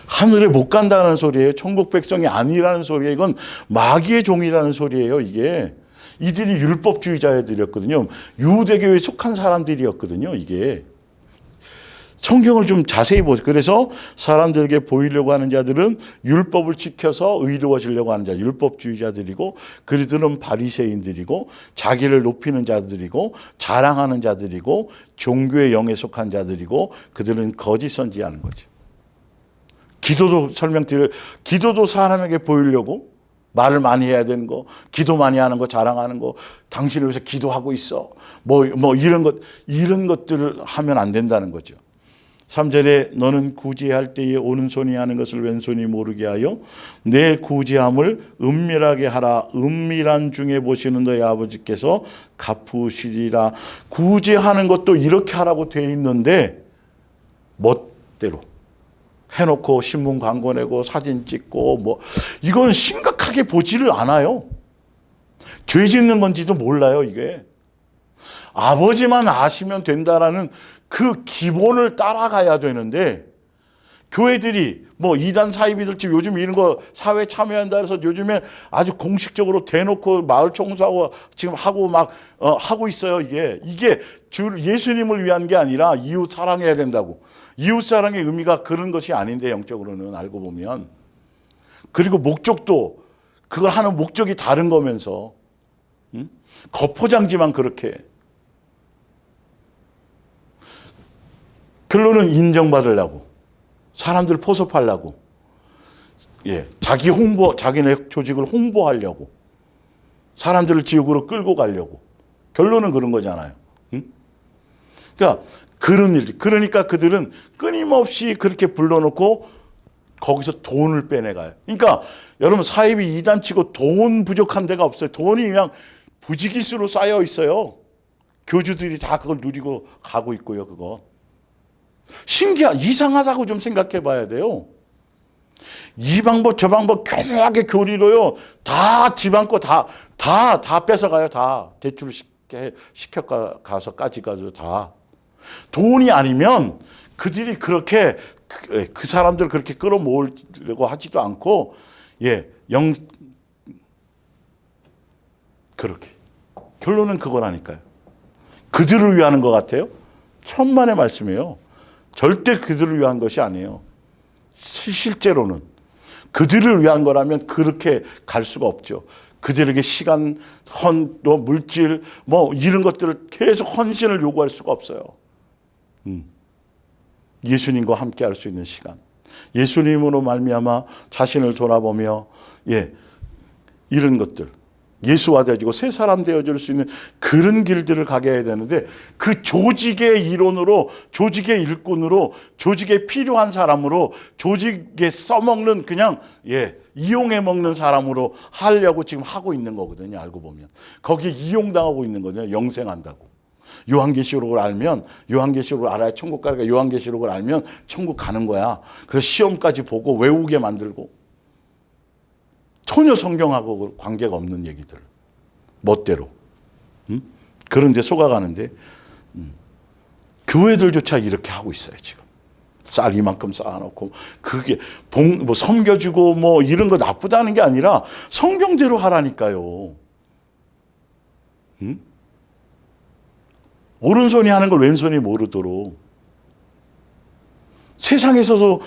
하늘에 못 간다는 소리예요. 천국 백성이 아니라는 소리예요. 이건 마귀의 종이라는 소리예요. 이들이 율법주의자들이었거든요. 유대교에 속한 사람들이었거든요. 이게 성경을 좀 자세히 보세요. 그래서 사람들에게 보이려고 하는 자들은 율법을 지켜서 의로워지려고 하는 자, 율법주의자들이고, 그들은 바리새인들이고, 자기를 높이는 자들이고, 자랑하는 자들이고, 종교의 영에 속한 자들이고, 그들은 거짓 선지하는 거죠. 기도도 사람에게 보이려고 말을 많이 해야 되는 거, 기도 많이 하는 거, 자랑하는 거, 당신을 위해서 기도하고 있어, 이런 것들을 하면 안 된다는 거죠. 3절에 너는 구제할 때에 오른손이 하는 것을 왼손이 모르게 하여 내 구제함을 은밀하게 하라. 은밀한 중에 보시는 너희 아버지께서 갚으시리라. 구제하는 것도 이렇게 하라고 되어 있는데 멋대로 해놓고 신문 광고 내고 사진 찍고 이건 심각하게 보지를 않아요. 죄 짓는 건지도 몰라요. 이게 아버지만 아시면 된다라는 그 기본을 따라가야 되는데, 교회들이 이단 사이비들집 요즘 이런 거 사회 참여한다 해서 요즘에 아주 공식적으로 대놓고 마을 청소하고 지금 하고 하고 있어요. 이게 예수님을 위한 게 아니라 이웃 사랑해야 된다고. 이웃 사랑의 의미가 그런 것이 아닌데, 영적으로는 알고 보면. 그리고 목적도 그걸 하는 목적이 다른 거면서 겉포장지만 그렇게. 결론은 인정받으려고, 사람들 포섭하려고, 자기네 조직을 홍보하려고, 사람들을 지옥으로 끌고 가려고. 결론은 그런 거잖아요. 그러니까 그러니까 그들은 끊임없이 그렇게 불러놓고 거기서 돈을 빼내가요. 그러니까 여러분, 사이비 이단치고 돈 부족한 데가 없어요. 돈이 그냥 부지기수로 쌓여 있어요. 교주들이 다 그걸 누리고 가고 있고요. 그거 이상하다고 좀 생각해 봐야 돼요. 이 방법 저 방법 교묘하게 교리로요, 다 지방 거 다 뺏어가요. 다 대출 시켜가서까지 가서 다. 돈이 아니면 그들이 그렇게 그 사람들 그렇게 끌어모으려고 하지도 않고, 그렇게. 결론은 그거라니까요. 그들을 위하는 것 같아요. 천만의 말씀이에요. 절대 그들을 위한 것이 아니에요. 실제로는 그들을 위한 거라면 그렇게 갈 수가 없죠. 그들에게 시간, 또 물질, 이런 것들을 계속 헌신을 요구할 수가 없어요. 예수님과 함께 할 수 있는 시간, 예수님으로 말미암아 자신을 돌아보며 이런 것들, 예수와 되어지고 새 사람 되어질 수 있는 그런 길들을 가게 해야 되는데, 그 조직의 일원으로, 조직의 일꾼으로, 조직에 필요한 사람으로, 조직에 써먹는 그냥 이용해 먹는 사람으로 하려고 지금 하고 있는 거거든요. 알고 보면 거기에 이용당하고 있는 거죠. 영생한다고. 요한계시록을 알면, 요한계시록을 알아야 천국 가니까 요한계시록을 알면 천국 가는 거야. 그래서 시험까지 보고 외우게 만들고. 전혀 성경하고 관계가 없는 얘기들. 멋대로. 그런 데 속아가는데 교회들조차 이렇게 하고 있어요, 지금. 쌀 이만큼 쌓아놓고 그게 뭐 섬겨주고 뭐 이런 거 나쁘다는 게 아니라 성경대로 하라니까요. 오른손이 하는 걸 왼손이 모르도록. 세상에서도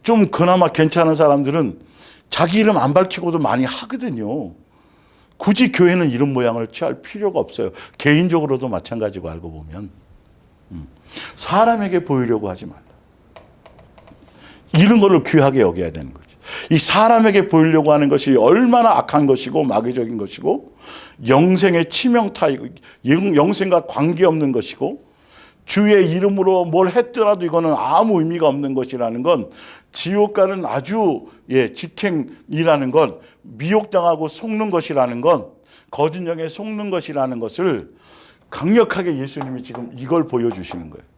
좀 그나마 괜찮은 사람들은 자기 이름 안 밝히고도 많이 하거든요. 굳이 교회는 이런 모양을 취할 필요가 없어요. 개인적으로도 마찬가지고 알고 보면. 사람에게 보이려고 하지 말라. 이런 거를 귀하게 여겨야 되는 거죠. 이 사람에게 보이려고 하는 것이 얼마나 악한 것이고 마귀적인 것이고 영생의 치명타이고 영생과 관계없는 것이고 주의 이름으로 뭘 했더라도 이거는 아무 의미가 없는 것이라는 건 지옥 가는 아주 직행이라는 건 미혹당하고 속는 것이라는 건 거짓 영에 속는 것이라는 것을 강력하게 예수님이 지금 이걸 보여주시는 거예요.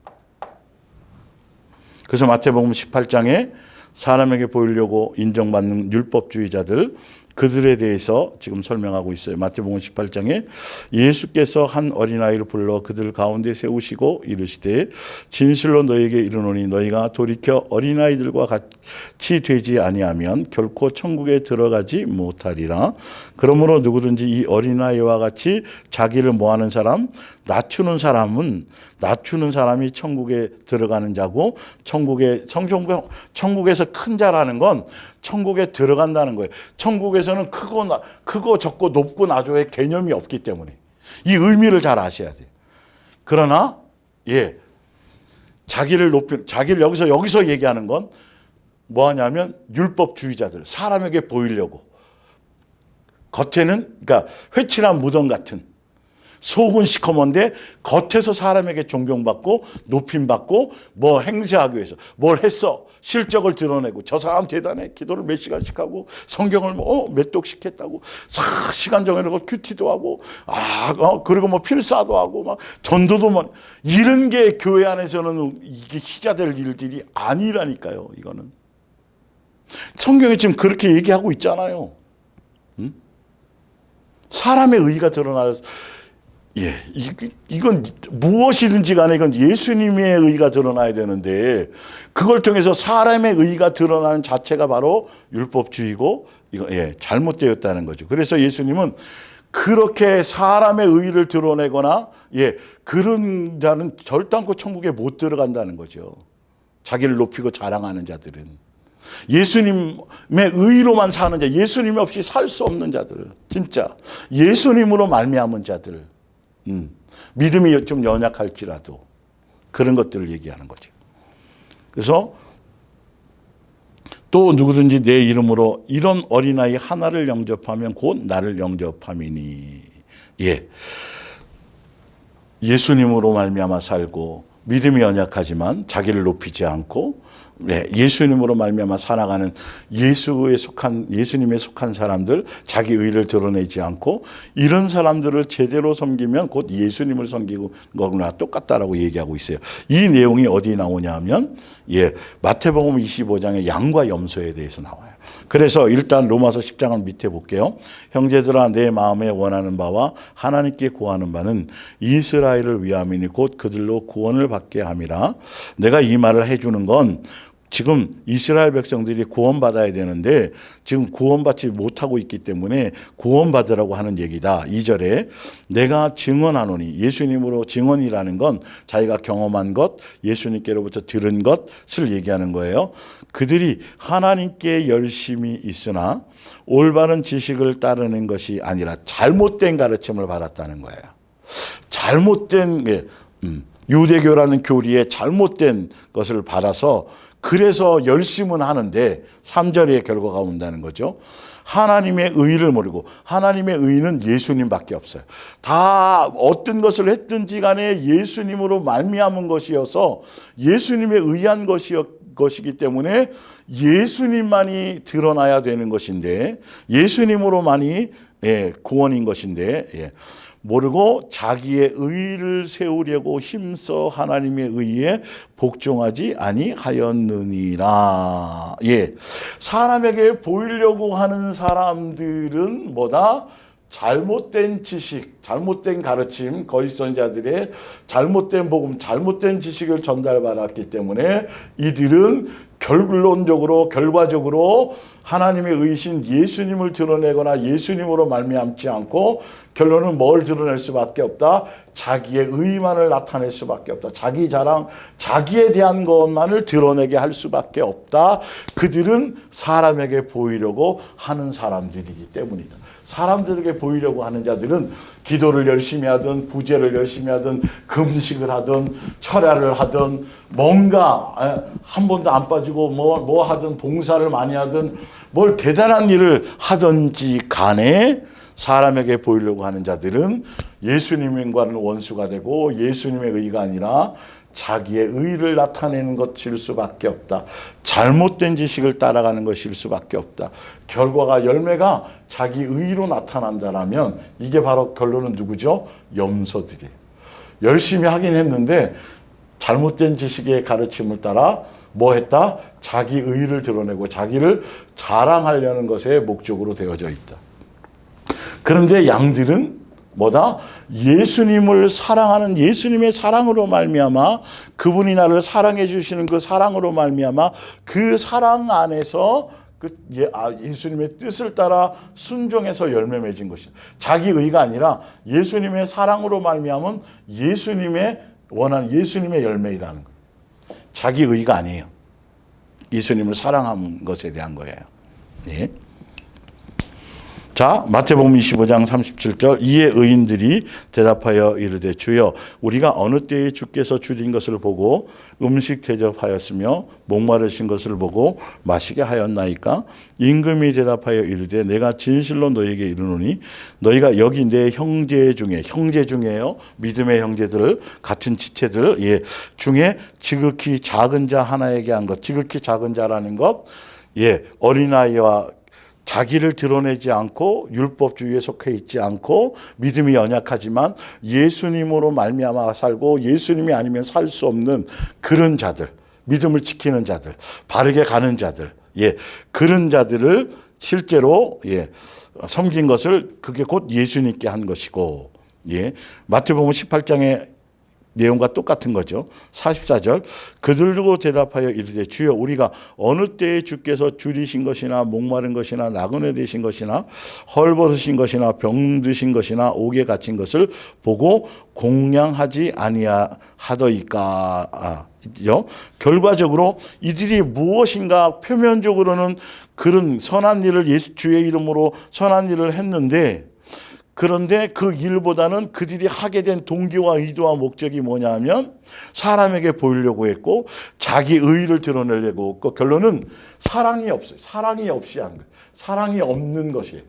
그래서 마태복음 18장에 사람에게 보이려고 인정받는 율법주의자들 그들에 대해서 지금 설명하고 있어요. 마태복음 18장에 예수께서 한 어린아이를 불러 그들 가운데 세우시고 이르시되 진실로 너희에게 이르노니 너희가 돌이켜 어린아이들과 같이 되지 아니하면 결코 천국에 들어가지 못하리라. 그러므로 누구든지 이 어린아이와 같이 자기를 모하는 사람, 낮추는 사람이 천국에 들어가는 자고 천국에서 큰 자라는 건 천국에 들어간다는 거예요. 천국에서는 크고 적고 높고 낮고의 개념이 없기 때문에 이 의미를 잘 아셔야 돼요. 그러나 자기를 여기서 얘기하는 건 뭐하냐면 율법주의자들, 사람에게 보이려고 겉에는 그러니까 회칠한 무덤 같은 속은 시커먼데 겉에서 사람에게 존경받고 높임받고 뭐 행세하기 위해서 뭘 했어. 실적을 드러내고 저 사람 대단해. 기도를 몇 시간씩 하고 성경을 몇 독씩 했다고 4시간 정해놓고 큐티도 하고 그리고 뭐 필사도 하고 막 전도도 이런 게 교회 안에서는 이게 희자될 일들이 아니라니까요. 이거는 성경에 지금 그렇게 얘기하고 있잖아요. 사람의 의의가 드러나서 이건 무엇이든지 간에 이건 예수님의 의의가 드러나야 되는데 그걸 통해서 사람의 의의가 드러나는 자체가 바로 율법주의고 이거 잘못되었다는 거죠. 그래서 예수님은 그렇게 사람의 의의를 드러내거나 그런 자는 절단코 천국에 못 들어간다는 거죠. 자기를 높이고 자랑하는 자들은 예수님의 의로만 사는 자, 예수님 없이 살 수 없는 자들, 진짜 예수님으로 말미암은 자들. 믿음이 좀 연약할지라도 그런 것들을 얘기하는 거죠. 그래서 또 누구든지 내 이름으로 이런 어린아이 하나를 영접하면 곧 나를 영접함이니. 예수님으로 말미암아 살고 믿음이 연약하지만 자기를 높이지 않고 예수님으로 말미암아 살아가는 예수님에 속한 사람들, 자기 의를 드러내지 않고 이런 사람들을 제대로 섬기면 곧 예수님을 섬기는 거구나 똑같다라고 얘기하고 있어요. 이 내용이 어디 나오냐 하면 마태복음 25장의 양과 염소에 대해서 나와요. 그래서 일단 로마서 10장을 밑에 볼게요. 형제들아 내 마음에 원하는 바와 하나님께 구하는 바는 이스라엘을 위함이니 곧 그들로 구원을 받게 함이라. 내가 이 말을 해주는 건 지금 이스라엘 백성들이 구원받아야 되는데 지금 구원받지 못하고 있기 때문에 구원받으라고 하는 얘기다. 2절에 내가 증언하노니, 예수님으로 증언이라는 건 자기가 경험한 것, 예수님께로부터 들은 것을 얘기하는 거예요. 그들이 하나님께 열심히 있으나 올바른 지식을 따르는 것이 아니라 잘못된 가르침을 받았다는 거예요. 잘못된 유대교라는 교리에 잘못된 것을 받아서 그래서 열심은 하는데 3절의 결과가 온다는 거죠. 하나님의 의를 모르고, 하나님의 의는 예수님밖에 없어요. 다 어떤 것을 했든지 간에 예수님으로 말미암은 것이어서 예수님에 의한 것이기 때문에 예수님만이 드러나야 되는 것인데, 예수님으로만이 구원인 것인데 모르고 자기의 의를 세우려고 힘써 하나님의 의에 복종하지 아니하였느니라. 예, 사람에게 보이려고 하는 사람들은 뭐다? 잘못된 지식, 잘못된 가르침, 거짓 선지자들의 잘못된 복음, 잘못된 지식을 전달받았기 때문에 이들은 결과적으로 하나님의 의신 예수님을 드러내거나 예수님으로 말미암지 않고 결론은 뭘 드러낼 수밖에 없다? 자기의 의만을 나타낼 수밖에 없다. 자기 자랑, 자기에 대한 것만을 드러내게 할 수밖에 없다. 그들은 사람에게 보이려고 하는 사람들이기 때문이다. 사람들에게 보이려고 하는 자들은 기도를 열심히 하든 부제를 열심히 하든 금식을 하든 철야를 하든 뭔가 한 번도 안 빠지고 뭐 하든 봉사를 많이 하든 뭘 대단한 일을 하든지 간에 사람에게 보이려고 하는 자들은 예수님과는 원수가 되고 예수님의 의가 아니라 자기의 의를 나타내는 것일 수밖에 없다. 잘못된 지식을 따라가는 것일 수밖에 없다. 결과가 열매가 자기 의로 나타난다라면 이게 바로 결론은 누구죠? 염소들이에요. 열심히 하긴 했는데 잘못된 지식의 가르침을 따라 뭐 했다? 자기 의를 드러내고 자기를 자랑하려는 것에 목적으로 되어져 있다. 그런데 양들은 뭐다? 예수님을 사랑하는 예수님의 사랑으로 말미암아 그분이 나를 사랑해 주시는 그 사랑으로 말미암아 그 사랑 안에서 예수님의 뜻을 따라 순종해서 열매 맺은 것이다. 자기 의가 아니라 예수님의 사랑으로 말미암은 예수님의 원하는 예수님의 열매이다는 거예요. 자기 의가 아니에요. 예수님을 사랑한 것에 대한 거예요. 네. 자, 마태복음 25장 37절 이에 의인들이 대답하여 이르되 주여 우리가 어느 때에 주께서 줄인 것을 보고 음식 대접하였으며 목마르신 것을 보고 마시게 하였나이까? 임금이 대답하여 이르되 내가 진실로 너희에게 이르노니 너희가 여기 내 형제 중에요. 믿음의 형제들 같은 지체들 중에 지극히 작은 자 하나에게 한 것. 지극히 작은 자라는 것 어린아이와 자기를 드러내지 않고 율법주의에 속해 있지 않고 믿음이 연약하지만 예수님으로 말미암아 살고 예수님이 아니면 살 수 없는 그런 자들, 믿음을 지키는 자들, 바르게 가는 자들, 그런 자들을 실제로 섬긴 것을 그게 곧 예수님께 한 것이고, 마태복음 18장에 내용과 똑같은 거죠. 44절 그들도 대답하여 이르되 주여 우리가 어느 때에 주께서 줄이신 것이나 목마른 것이나 나그네 되신 것이나 헐벗으신 것이나 병드신 것이나 옥에 갇힌 것을 보고 공양하지 아니하더이까. 결과적으로 이들이 무엇인가 표면적으로는 그런 선한 일을 주의 이름으로 선한 일을 했는데 그런데 그 일보다는 그들이 하게 된 동기와 의도와 목적이 뭐냐 하면 사람에게 보이려고 했고 자기 의의를 드러내려고 했고 결론은 사랑이 없어요. 사랑이 없이 한 거예요. 사랑이 없는 것이에요.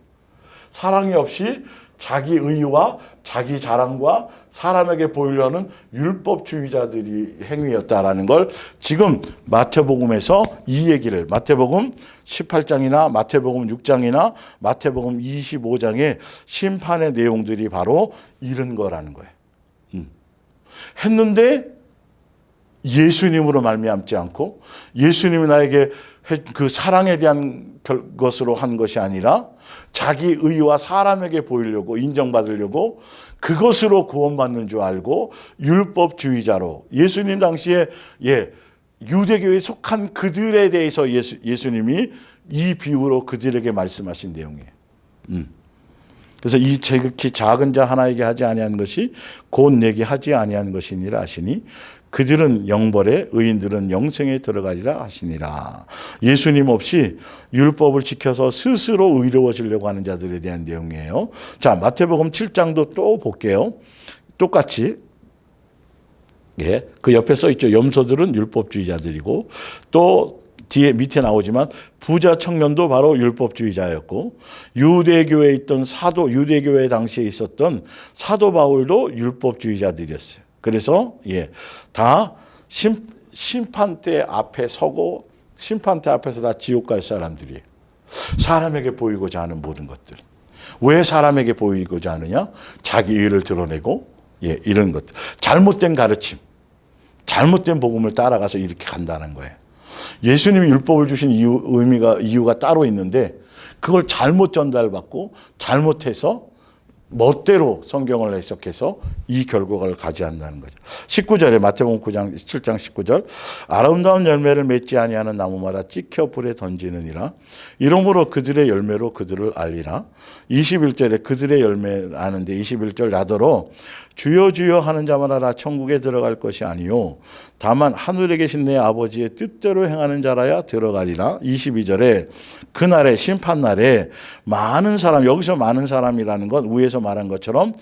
사랑이 없이 자기 의와 자기 자랑과 사람에게 보이려는 율법주의자들이 행위였다라는 걸 지금 마태복음에서 이 얘기를 마태복음 18장이나 마태복음 6장이나 마태복음 25장의 심판의 내용들이 바로 이런 거라는 거예요. 했는데 예수님으로 말미암지 않고 예수님이 나에게 그 사랑에 대한 것으로 한 것이 아니라 자기 의와 사람에게 보이려고 인정받으려고 그것으로 구원받는 줄 알고 율법주의자로 예수님 당시에 유대교에 속한 그들에 대해서 예수님이 이 비유로 그들에게 말씀하신 내용이에요. 그래서 이 지극히 작은 자 하나에게 하지 아니한 것이 곧 내게 하지 아니한 것이니라 하시니 그들은 영벌에 의인들은 영생에 들어가리라 하시니라. 예수님 없이 율법을 지켜서 스스로 의로워지려고 하는 자들에 대한 내용이에요. 자, 마태복음 7장도 또 볼게요. 똑같이 그 옆에 써 있죠. 염소들은 율법주의자들이고 또 뒤에 밑에 나오지만 부자 청년도 바로 율법주의자였고 유대교에 있던 유대교회 당시에 있었던 사도 바울도 율법주의자들이었어요. 그래서 다 심판대 앞에 서고 심판대 앞에서 다 지옥 갈 사람들이에요. 사람에게 보이고자 하는 모든 것들. 왜 사람에게 보이고자 하느냐? 자기 의를 드러내고, 예, 이런 것. 잘못된 가르침, 잘못된 복음을 따라가서 이렇게 간다는 거예요. 예수님이 율법을 주신 이유가 따로 있는데, 그걸 잘못 전달받고, 잘못해서 멋대로 성경을 해석해서 이 결과를 가져간다는 거죠. 19절에 마태복음 9장 7장 19절 아름다운 열매를 맺지 아니하는 나무마다 찍혀 불에 던지느니라. 이러므로 그들의 열매로 그들을 알리라. 21절에 그들의 열매 아는데 21절 나더러 주여 주여 하는 자마다 다 천국에 들어갈 것이 아니요 다만 하늘에 계신 내 아버지의 뜻대로 행하는 자라야 들어가리라. 22절에 그날에 심판날에 많은 사람, 여기서 많은 사람이라는 건 위에서 말한 것처럼,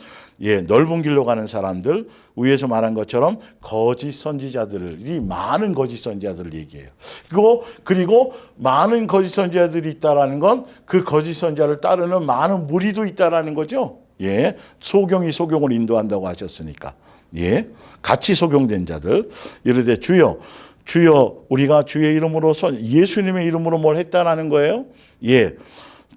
예, 넓은 길로 가는 사람들, 위에서 말한 것처럼 거짓 선지자들이, 많은 거짓 선지자들을 얘기해요. 그리고 많은 거짓 선지자들이 있다라는 건 그 거짓 선지자를 따르는 많은 무리도 있다라는 거죠. 예, 소경이 소경을 인도한다고 하셨으니까, 예, 같이 소경된 자들. 이르되 주여 주여 우리가 주의 이름으로 예수님의 이름으로 뭘 했다라는 거예요. 예,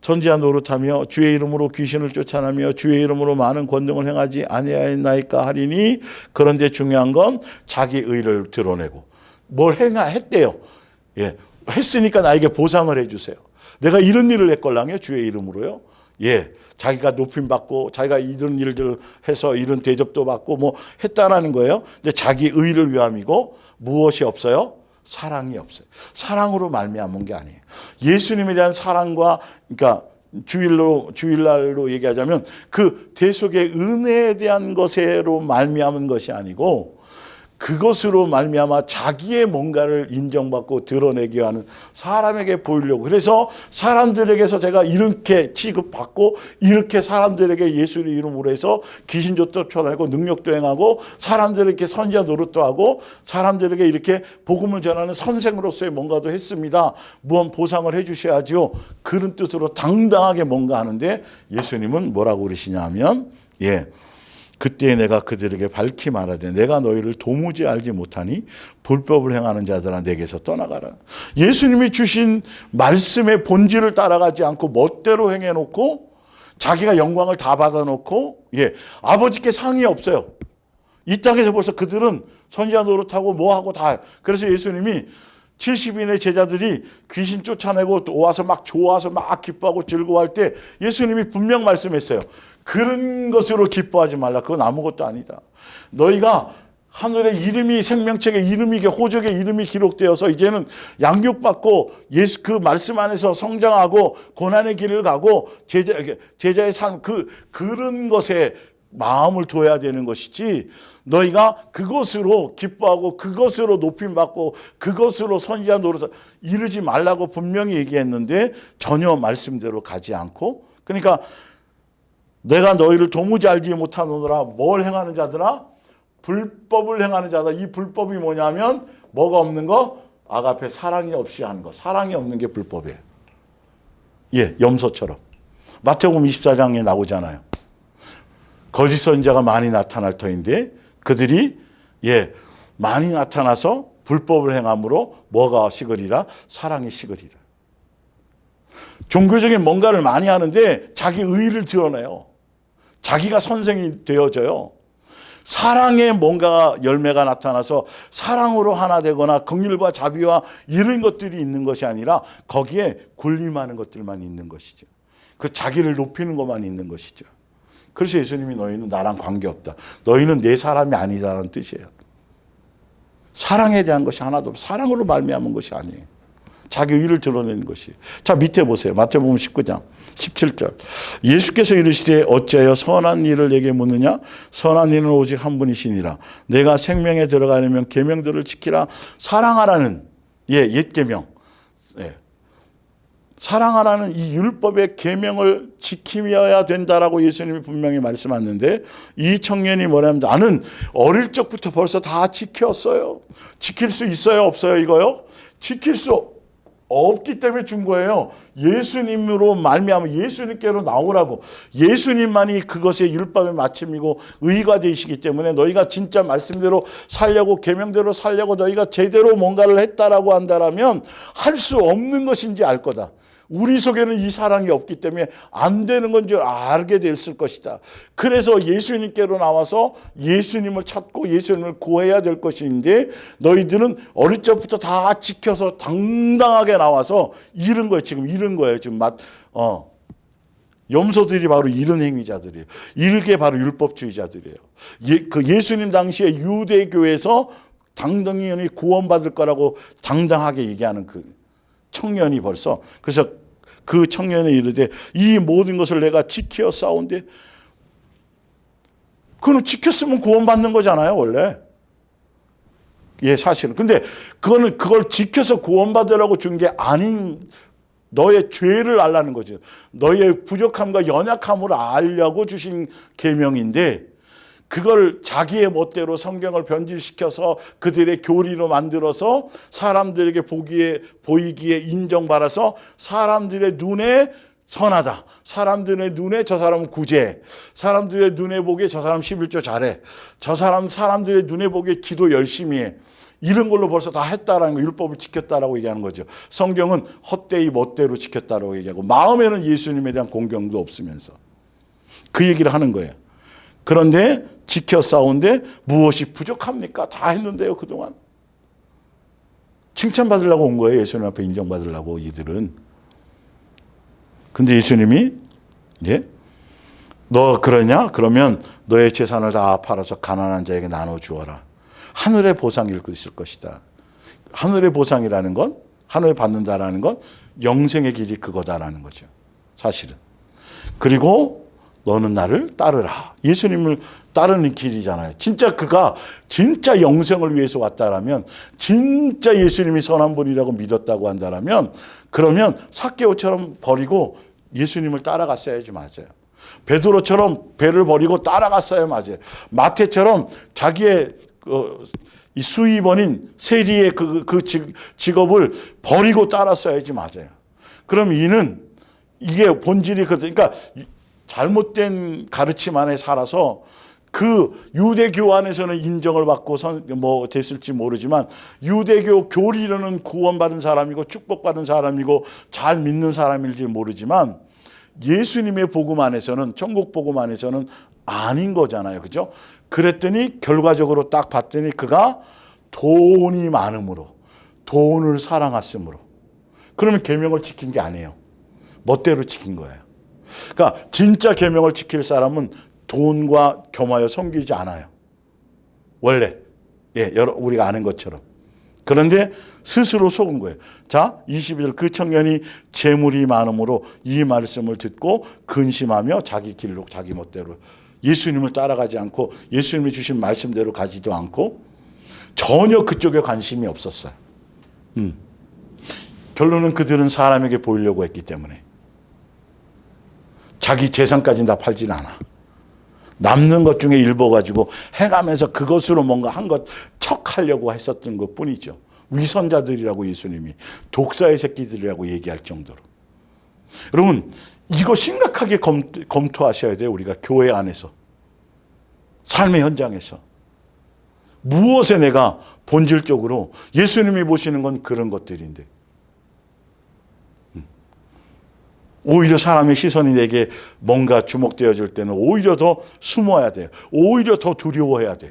선지자 노릇하며 주의 이름으로 귀신을 쫓아내며 주의 이름으로 많은 권능을 행하지 아니하였나이까 하리니. 그런데 중요한 건 자기 의를 드러내고 뭘 했대요. 예, 했으니까 나에게 보상을 해주세요. 내가 이런 일을 했걸랑요, 주의 이름으로요. 예, 자기가 높임받고 자기가 이런 일들 해서 이런 대접도 받고 뭐 했다라는 거예요. 근데 자기 의를 위함이고 무엇이 없어요? 사랑이 없어요. 사랑으로 말미암은 게 아니에요. 예수님에 대한 사랑과, 그러니까 주일날로 얘기하자면 그 대속의 은혜에 대한 것으로 말미암은 것이 아니고 그것으로 말미암아 자기의 뭔가를 인정받고 드러내기 하는, 사람에게 보이려고. 그래서 사람들에게서 제가 이렇게 취급받고 이렇게 사람들에게 예수의 이름으로 해서 귀신도 쫓아내고 능력도 행하고 사람들에게 선지자 노릇도 하고 사람들에게 이렇게 복음을 전하는 선생으로서의 뭔가도 했습니다. 무언 보상을 해 주셔야죠. 그런 뜻으로 당당하게 뭔가 하는데 예수님은 뭐라고 그러시냐 하면, 예, 그때 내가 그들에게 밝히 말하되 내가 너희를 도무지 알지 못하니 불법을 행하는 자들아 내게서 떠나가라. 예수님이 주신 말씀의 본질을 따라가지 않고 멋대로 행해놓고 자기가 영광을 다 받아놓고, 예, 아버지께 상이 없어요. 이 땅에서 벌써 그들은 선지자 노릇하고 뭐하고 다. 그래서 예수님이 70인의 제자들이 귀신 쫓아내고 또 와서 막 좋아서 막 기뻐하고 즐거워할 때 예수님이 분명 말씀했어요. 그런 것으로 기뻐하지 말라. 그건 아무것도 아니다. 너희가 하늘의 이름이, 생명책의 이름이, 호적의 이름이 기록되어서 이제는 양육받고 예수 그 말씀 안에서 성장하고 고난의 길을 가고 제자의 삶, 그런 것에 마음을 둬야 되는 것이지, 너희가 그것으로 기뻐하고 그것으로 높임받고 그것으로 선지자 노릇 이르지 말라고 분명히 얘기했는데 전혀 말씀대로 가지 않고, 그러니까 내가 너희를 도무지 알지 못하노라. 뭘 행하는 자들아? 불법을 행하는 자다. 이 불법이 뭐냐면 뭐가 없는 거? 아가페, 사랑이 없이 하는 거. 사랑이 없는 게 불법이에요. 예, 염소처럼. 마태복음 24장에 나오잖아요. 거짓 선지자가 많이 나타날 터인데 그들이, 예, 많이 나타나서 불법을 행함으로 뭐가 식으리라? 사랑이 식으리라. 종교적인 뭔가를 많이 하는데 자기 의의를 드러내요. 자기가 선생이 되어져요. 사랑의 뭔가 열매가 나타나서 사랑으로 하나 되거나 긍휼과 자비와 이런 것들이 있는 것이 아니라 거기에 군림하는 것들만 있는 것이죠. 그 자기를 높이는 것만 있는 것이죠. 그래서 예수님이 너희는 나랑 관계없다. 너희는 내 사람이 아니다라는 뜻이에요. 사랑에 대한 것이 하나도 없어. 사랑으로 말미암은 것이 아니에요. 자기 의를 드러내는 것이에요. 자, 밑에 보세요. 마태복음 19장 17절. 예수께서 이르시되 어찌하여 선한 일을 내게 묻느냐? 선한 일은 오직 한 분이시니라. 내가 생명에 들어가려면 계명들을 지키라. 사랑하라는, 예, 옛 계명. 예. 사랑하라는 이 율법의 계명을 지키며야 된다라고 예수님이 분명히 말씀하셨는데, 이 청년이 뭐냐면 나는 어릴 적부터 벌써 다 지켰어요. 지킬 수 있어요, 없어요, 이거요? 지킬 수 없기 때문에 준 거예요. 예수님으로 말미암아 예수님께로 나오라고. 예수님만이 그것의 율법의 마침이고 의가 되시기 때문에 너희가 진짜 말씀대로 살려고, 계명대로 살려고 너희가 제대로 뭔가를 했다라고 한다라면 할 수 없는 것인지 알 거다. 우리 속에는 이 사랑이 없기 때문에 안 되는 건 줄 알게 됐을 것이다. 그래서 예수님께로 나와서 예수님을 찾고 예수님을 구해야 될 것인데 너희들은 어릴 적부터 다 지켜서 당당하게 나와서 잃은 거예요. 지금 잃은 거예요. 지금 염소들이 바로 이런 행위자들이에요. 이게 바로 율법주의자들이에요. 예수님 당시에 유대교에서 당당히 구원받을 거라고 당당하게 얘기하는 그 청년이 벌써, 그래서 그 청년이 이르되 이 모든 것을 내가 지켜 싸운데, 그건 지켰으면 구원받는 거잖아요, 원래. 예, 사실은. 근데 그걸 지켜서 구원받으라고 준 게 아닌, 너의 죄를 알라는 거죠. 너의 부족함과 연약함을 알려고 주신 계명인데, 그걸 자기의 멋대로 성경을 변질시켜서 그들의 교리로 만들어서 사람들에게 보이기에 인정받아서 사람들의 눈에 선하다, 사람들의 눈에 저 사람은 구제, 사람들의 눈에 보기에 저 사람 11조 잘해, 사람들의 눈에 보기에 기도 열심히 해, 이런 걸로 벌써 다 했다라는 거, 율법을 지켰다라고 얘기하는 거죠. 성경은 헛되이 멋대로 지켰다라고 얘기하고 마음에는 예수님에 대한 공경도 없으면서 그 얘기를 하는 거예요. 그런데 지켜 싸운데 무엇이 부족합니까? 다 했는데요, 그동안. 칭찬받으려고 온 거예요. 예수님 앞에 인정받으려고, 이들은. 근데 예수님이, 너 그러냐? 그러면 너의 재산을 다 팔아서 가난한 자에게 나눠 주어라. 하늘의 보상이 있을 것이다. 하늘의 보상이라는 건, 하늘에 받는다라는 건 영생의 길이 그거다라는 거죠, 사실은. 그리고 너는 나를 따르라. 예수님을 따르는 길이잖아요. 진짜 그가 진짜 영생을 위해서 왔다라면, 진짜 예수님이 선한 분이라고 믿었다고 한다라면, 그러면 삭개오처럼 버리고 예수님을 따라갔어야지 맞아요. 베드로처럼 배를 버리고 따라갔어야 맞아요. 마태처럼 자기의 이 수입원인 세리의 그 직업을 버리고 따랐어야지 맞아요. 그럼 이게 본질이 그러니까 잘못된 가르침 안에 살아서 그 유대교 안에서는 인정을 받고 됐을지 모르지만 유대교 교리로는 구원받은 사람이고 축복받은 사람이고 잘 믿는 사람일지 모르지만 예수님의 복음 안에서는, 천국 복음 안에서는 아닌 거잖아요. 그죠? 그랬더니 결과적으로 딱 봤더니 그가 돈이 많음으로, 돈을 사랑했으므로. 그러면 계명을 지킨 게 아니에요. 멋대로 지킨 거예요. 그러니까 진짜 계명을 지킬 사람은 돈과 겸하여 섬기지 않아요, 원래. 우리가 아는 것처럼. 그런데 스스로 속은 거예요. 자, 22절, 그 청년이 재물이 많음으로 이 말씀을 듣고 근심하며 자기 길로 자기 멋대로 예수님을 따라가지 않고 예수님이 주신 말씀대로 가지도 않고 전혀 그쪽에 관심이 없었어요. 결론은 그들은 사람에게 보이려고 했기 때문에 자기 재산까지는 다 팔진 않아. 남는 것 중에 일부 가지고 행하면서 그것으로 뭔가 한 것 척하려고 했었던 것 뿐이죠. 위선자들이라고 예수님이, 독사의 새끼들이라고 얘기할 정도로. 여러분, 이거 심각하게 검토하셔야 돼요. 우리가 교회 안에서, 삶의 현장에서. 무엇에 내가 본질적으로, 예수님이 보시는 건 그런 것들인데 오히려 사람의 시선이 내게 뭔가 주목되어질 때는 오히려 더 숨어야 돼요. 오히려 더 두려워해야 돼요.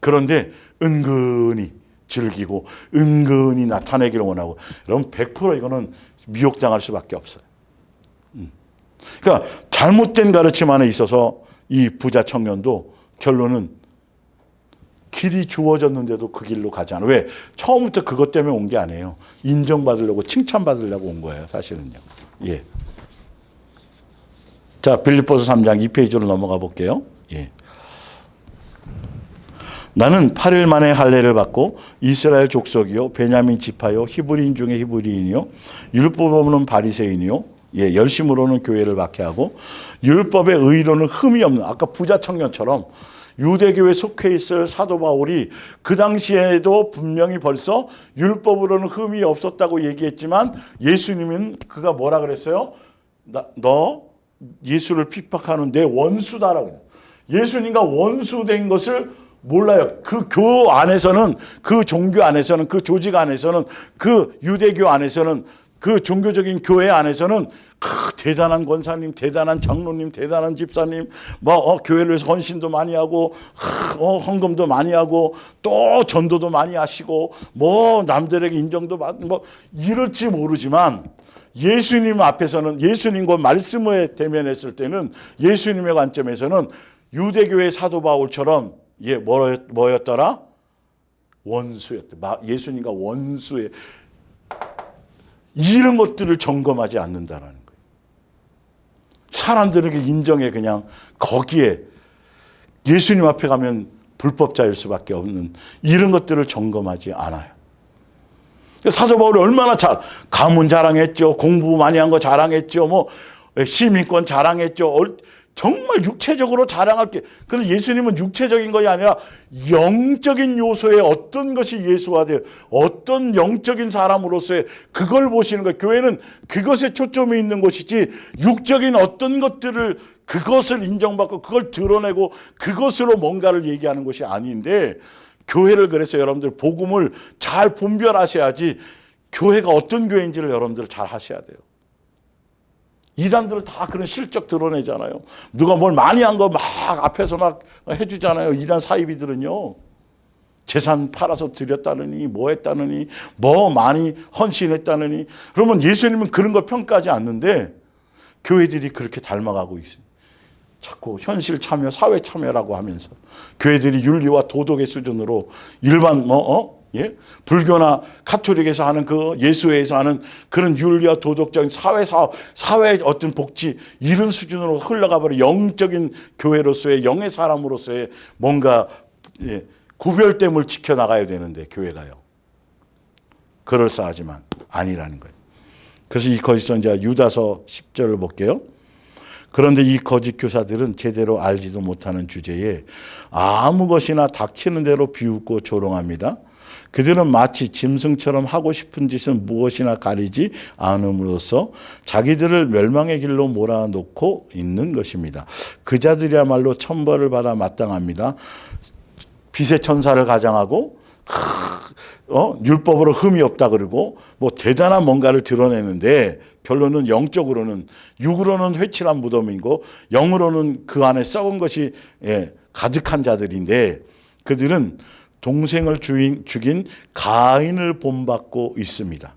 그런데 은근히 즐기고 은근히 나타내기를 원하고, 여러분 100% 이거는 미혹당할 수밖에 없어요. 그러니까 잘못된 가르침 안에 있어서 이 부자 청년도 결론은 길이 주어졌는데도 그 길로 가지 않아. 왜? 처음부터 그것 때문에 온 게 아니에요. 인정받으려고, 칭찬받으려고 온 거예요, 사실은요. 예. 자, 빌립보서 3장 2페이지로 넘어가 볼게요. 예. 나는 8일 만에 할례를 받고 이스라엘 족속이요 베냐민 지파요 히브리인 중에 히브리인이요 율법 없는 바리새인이요 열심으로는 교회를 박해하고 율법의 의로는 흠이 없는, 아까 부자 청년처럼 유대교에 속해 있을 사도 바울이 그 당시에도 분명히 벌써 율법으로는 흠이 없었다고 얘기했지만 예수님은 그가 뭐라 그랬어요? 너 예수를 핍박하는 내 원수다라고. 예수님과 원수된 것을 몰라요. 그 교 안에서는, 그 종교 안에서는, 그 조직 안에서는, 그 유대교 안에서는 그 종교적인 교회 안에서는 대단한 권사님, 대단한 장로님, 대단한 집사님, 교회를 위해서 헌신도 많이 하고, 헌금도 많이 하고, 또 전도도 많이 하시고, 남들에게 인정도 받고, 이럴지 모르지만, 예수님 앞에서는, 예수님과 말씀에 대면했을 때는, 예수님의 관점에서는 유대교의 사도 바울처럼, 뭐였더라? 원수였다. 예수님과 원수의, 이런 것들을 점검하지 않는다라는 거예요. 사람들에게 인정해 그냥 거기에 예수님 앞에 가면 불법자일 수밖에 없는 이런 것들을 점검하지 않아요. 사도 바울이 얼마나 가문 자랑했죠. 공부 많이 한 거 자랑했죠. 시민권 자랑했죠. 정말 육체적으로 자랑할 게. 그런데 예수님은 육체적인 것이 아니라 영적인 요소의 어떤 것이 예수화돼요. 어떤 영적인 사람으로서의 그걸 보시는 거예요. 교회는 그것에 초점이 있는 것이지 육적인 어떤 것들을 그것을 인정받고 그걸 드러내고 그것으로 뭔가를 얘기하는 것이 아닌데 교회를 그래서 여러분들 복음을 잘 분별하셔야지 교회가 어떤 교회인지를 여러분들 잘 하셔야 돼요. 이단들은 다 그런 실적 드러내잖아요. 누가 뭘 많이 한 거 막 앞에서 막 해주잖아요. 이단 사이비들은요. 재산 팔아서 드렸다느니 뭐 했다느니 뭐 많이 헌신했다느니. 그러면 예수님은 그런 걸 평가하지 않는데 교회들이 그렇게 닮아가고 있어요. 자꾸 현실 참여, 사회 참여라고 하면서 교회들이 윤리와 도덕의 수준으로 일반 불교나 카톨릭에서 하는 그 예수회에서 하는 그런 윤리와 도덕적인 사회의 어떤 복지 이런 수준으로 흘러가 버려 영적인 교회로서의 영의 사람으로서의 뭔가 구별됨을 지켜나가야 되는데 교회가요. 그럴싸하지만 아니라는 거예요. 그래서 거기서 이제 유다서 10절을 볼게요. 그런데 이 거짓 교사들은 제대로 알지도 못하는 주제에 아무 것이나 닥치는 대로 비웃고 조롱합니다. 그들은 마치 짐승처럼 하고 싶은 짓은 무엇이나 가리지 않음으로써 자기들을 멸망의 길로 몰아놓고 있는 것입니다. 그 자들이야말로 천벌을 받아 마땅합니다. 빛의 천사를 가장하고 율법으로 흠이 없다 그러고 대단한 뭔가를 드러내는데 결론은 영적으로는 육으로는 회칠한 무덤이고 영으로는 그 안에 썩은 것이 가득한 자들인데 그들은 동생을 죽인 가인을 본받고 있습니다.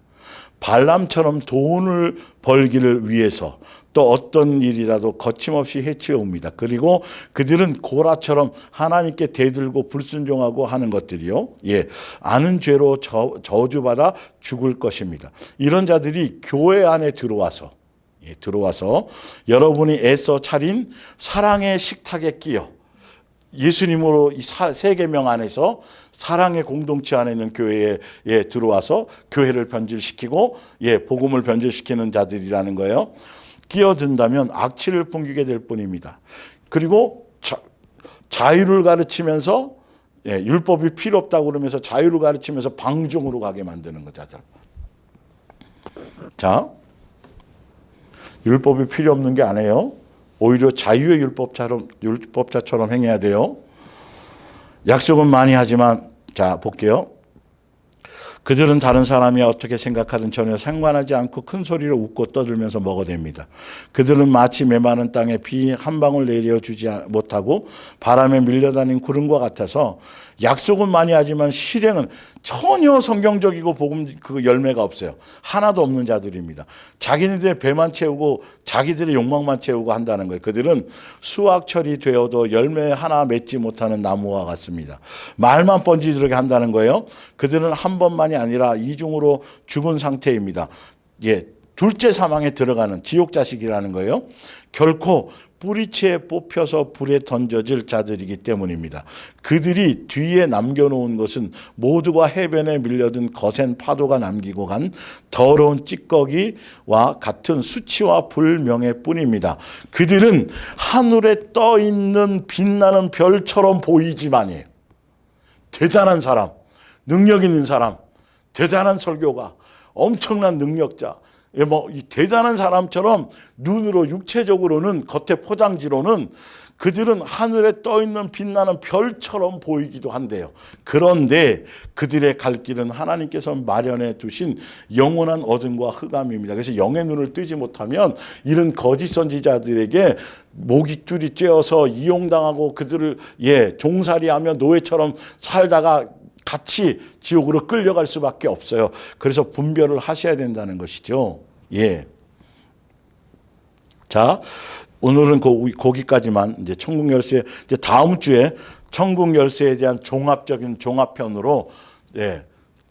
발람처럼 돈을 벌기를 위해서 또 어떤 일이라도 거침없이 해치워옵니다. 그리고 그들은 고라처럼 하나님께 대들고 불순종하고 하는 것들이요. 아는 죄로 저주받아 죽을 것입니다. 이런 자들이 교회 안에 들어와서 여러분이 애써 차린 사랑의 식탁에 끼어 예수님으로 이 세 계명 안에서 사랑의 공동체 안에 있는 교회에 들어와서 교회를 변질시키고 복음을 변질시키는 자들이라는 거예요. 끼어든다면 악취를 풍기게 될 뿐입니다. 그리고 자유를 가르치면서 율법이 필요 없다고 그러면서 자유를 가르치면서 방종으로 가게 만드는 거죠. 자, 율법이 필요 없는 게 아니에요. 오히려 자유의 율법자처럼 행해야 돼요. 약속은 많이 하지만 자 볼게요. 그들은 다른 사람이 어떻게 생각하든 전혀 상관하지 않고 큰 소리로 웃고 떠들면서 먹어댑니다. 그들은 마치 메마른 땅에 비 한 방울 내려주지 못하고 바람에 밀려다닌 구름과 같아서 약속은 많이 하지만 실행은 전혀 성경적이고 복음 그 열매가 없어요. 하나도 없는 자들입니다. 자기네들의 배만 채우고 자기들의 욕망만 채우고 한다는 거예요. 그들은 수확철이 되어도 열매 하나 맺지 못하는 나무와 같습니다. 말만 번지르게 한다는 거예요. 그들은 한 번만이 아니라 이중으로 죽은 상태입니다. 둘째 사망에 들어가는 지옥 자식이라는 거예요. 결코 뿌리채에 뽑혀서 불에 던져질 자들이기 때문입니다. 그들이 뒤에 남겨놓은 것은 모두가 해변에 밀려든 거센 파도가 남기고 간 더러운 찌꺼기와 같은 수치와 불명예 뿐입니다. 그들은 하늘에 떠 있는 빛나는 별처럼 보이지만이에요. 대단한 사람, 능력 있는 사람, 대단한 설교가, 엄청난 능력자, 이 대단한 사람처럼 눈으로 육체적으로는 겉에 포장지로는 그들은 하늘에 떠 있는 빛나는 별처럼 보이기도 한대요. 그런데 그들의 갈 길은 하나님께서 마련해 두신 영원한 어둠과 흑암입니다. 그래서 영의 눈을 뜨지 못하면 이런 거짓 선지자들에게 목줄이 쬐어서 이용당하고 그들을 종살이하며 노예처럼 살다가 같이 지옥으로 끌려갈 수밖에 없어요. 그래서 분별을 하셔야 된다는 것이죠. 자, 오늘은 거기까지만. 이제 천국 열쇠, 이제 다음 주에 천국 열쇠에 대한 종합적인 종합편으로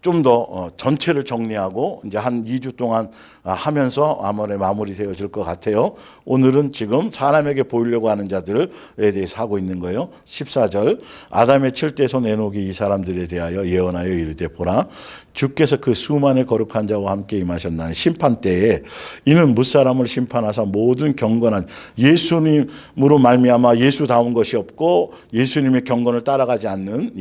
좀 더 전체를 정리하고 이제 한 2주 동안 하면서 마무리되어질 것 같아요. 오늘은 지금 사람에게 보이려고 하는 자들에 대해서 하고 있는 거예요. 14절, 아담의 7대손 에녹이 이 사람들에 대하여 예언하여 이르되 보라, 주께서 그 수만의 거룩한 자와 함께 임하셨나니 심판 때에 이는 무사람을 심판하사 모든 경건한 예수님으로 말미암아 예수다운 것이 없고 예수님의 경건을 따라가지 않는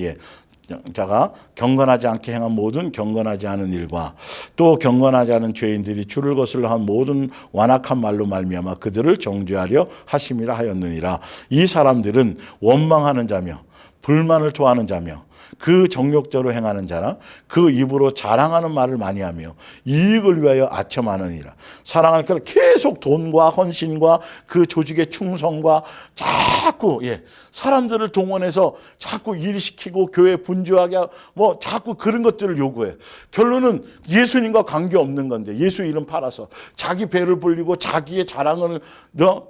자가 경건하지 않게 행한 모든 경건하지 않은 일과 또 경건하지 않은 죄인들이 주를 거슬러 한 모든 완악한 말로 말미암아 그들을 정죄하려 하심이라 하였느니라. 이 사람들은 원망하는 자며 불만을 토하는 자며 그 정욕대로 행하는 자라 그 입으로 자랑하는 말을 많이 하며 이익을 위하여 아첨하느니라. 사랑할 것 계속 돈과 헌신과 그 조직의 충성과 자꾸 사람들을 동원해서 자꾸 일시키고 교회 분주하게 뭐 자꾸 그런 것들을 요구해. 결론은 예수님과 관계없는 건데 예수 이름 팔아서 자기 배를 불리고 자기의 자랑을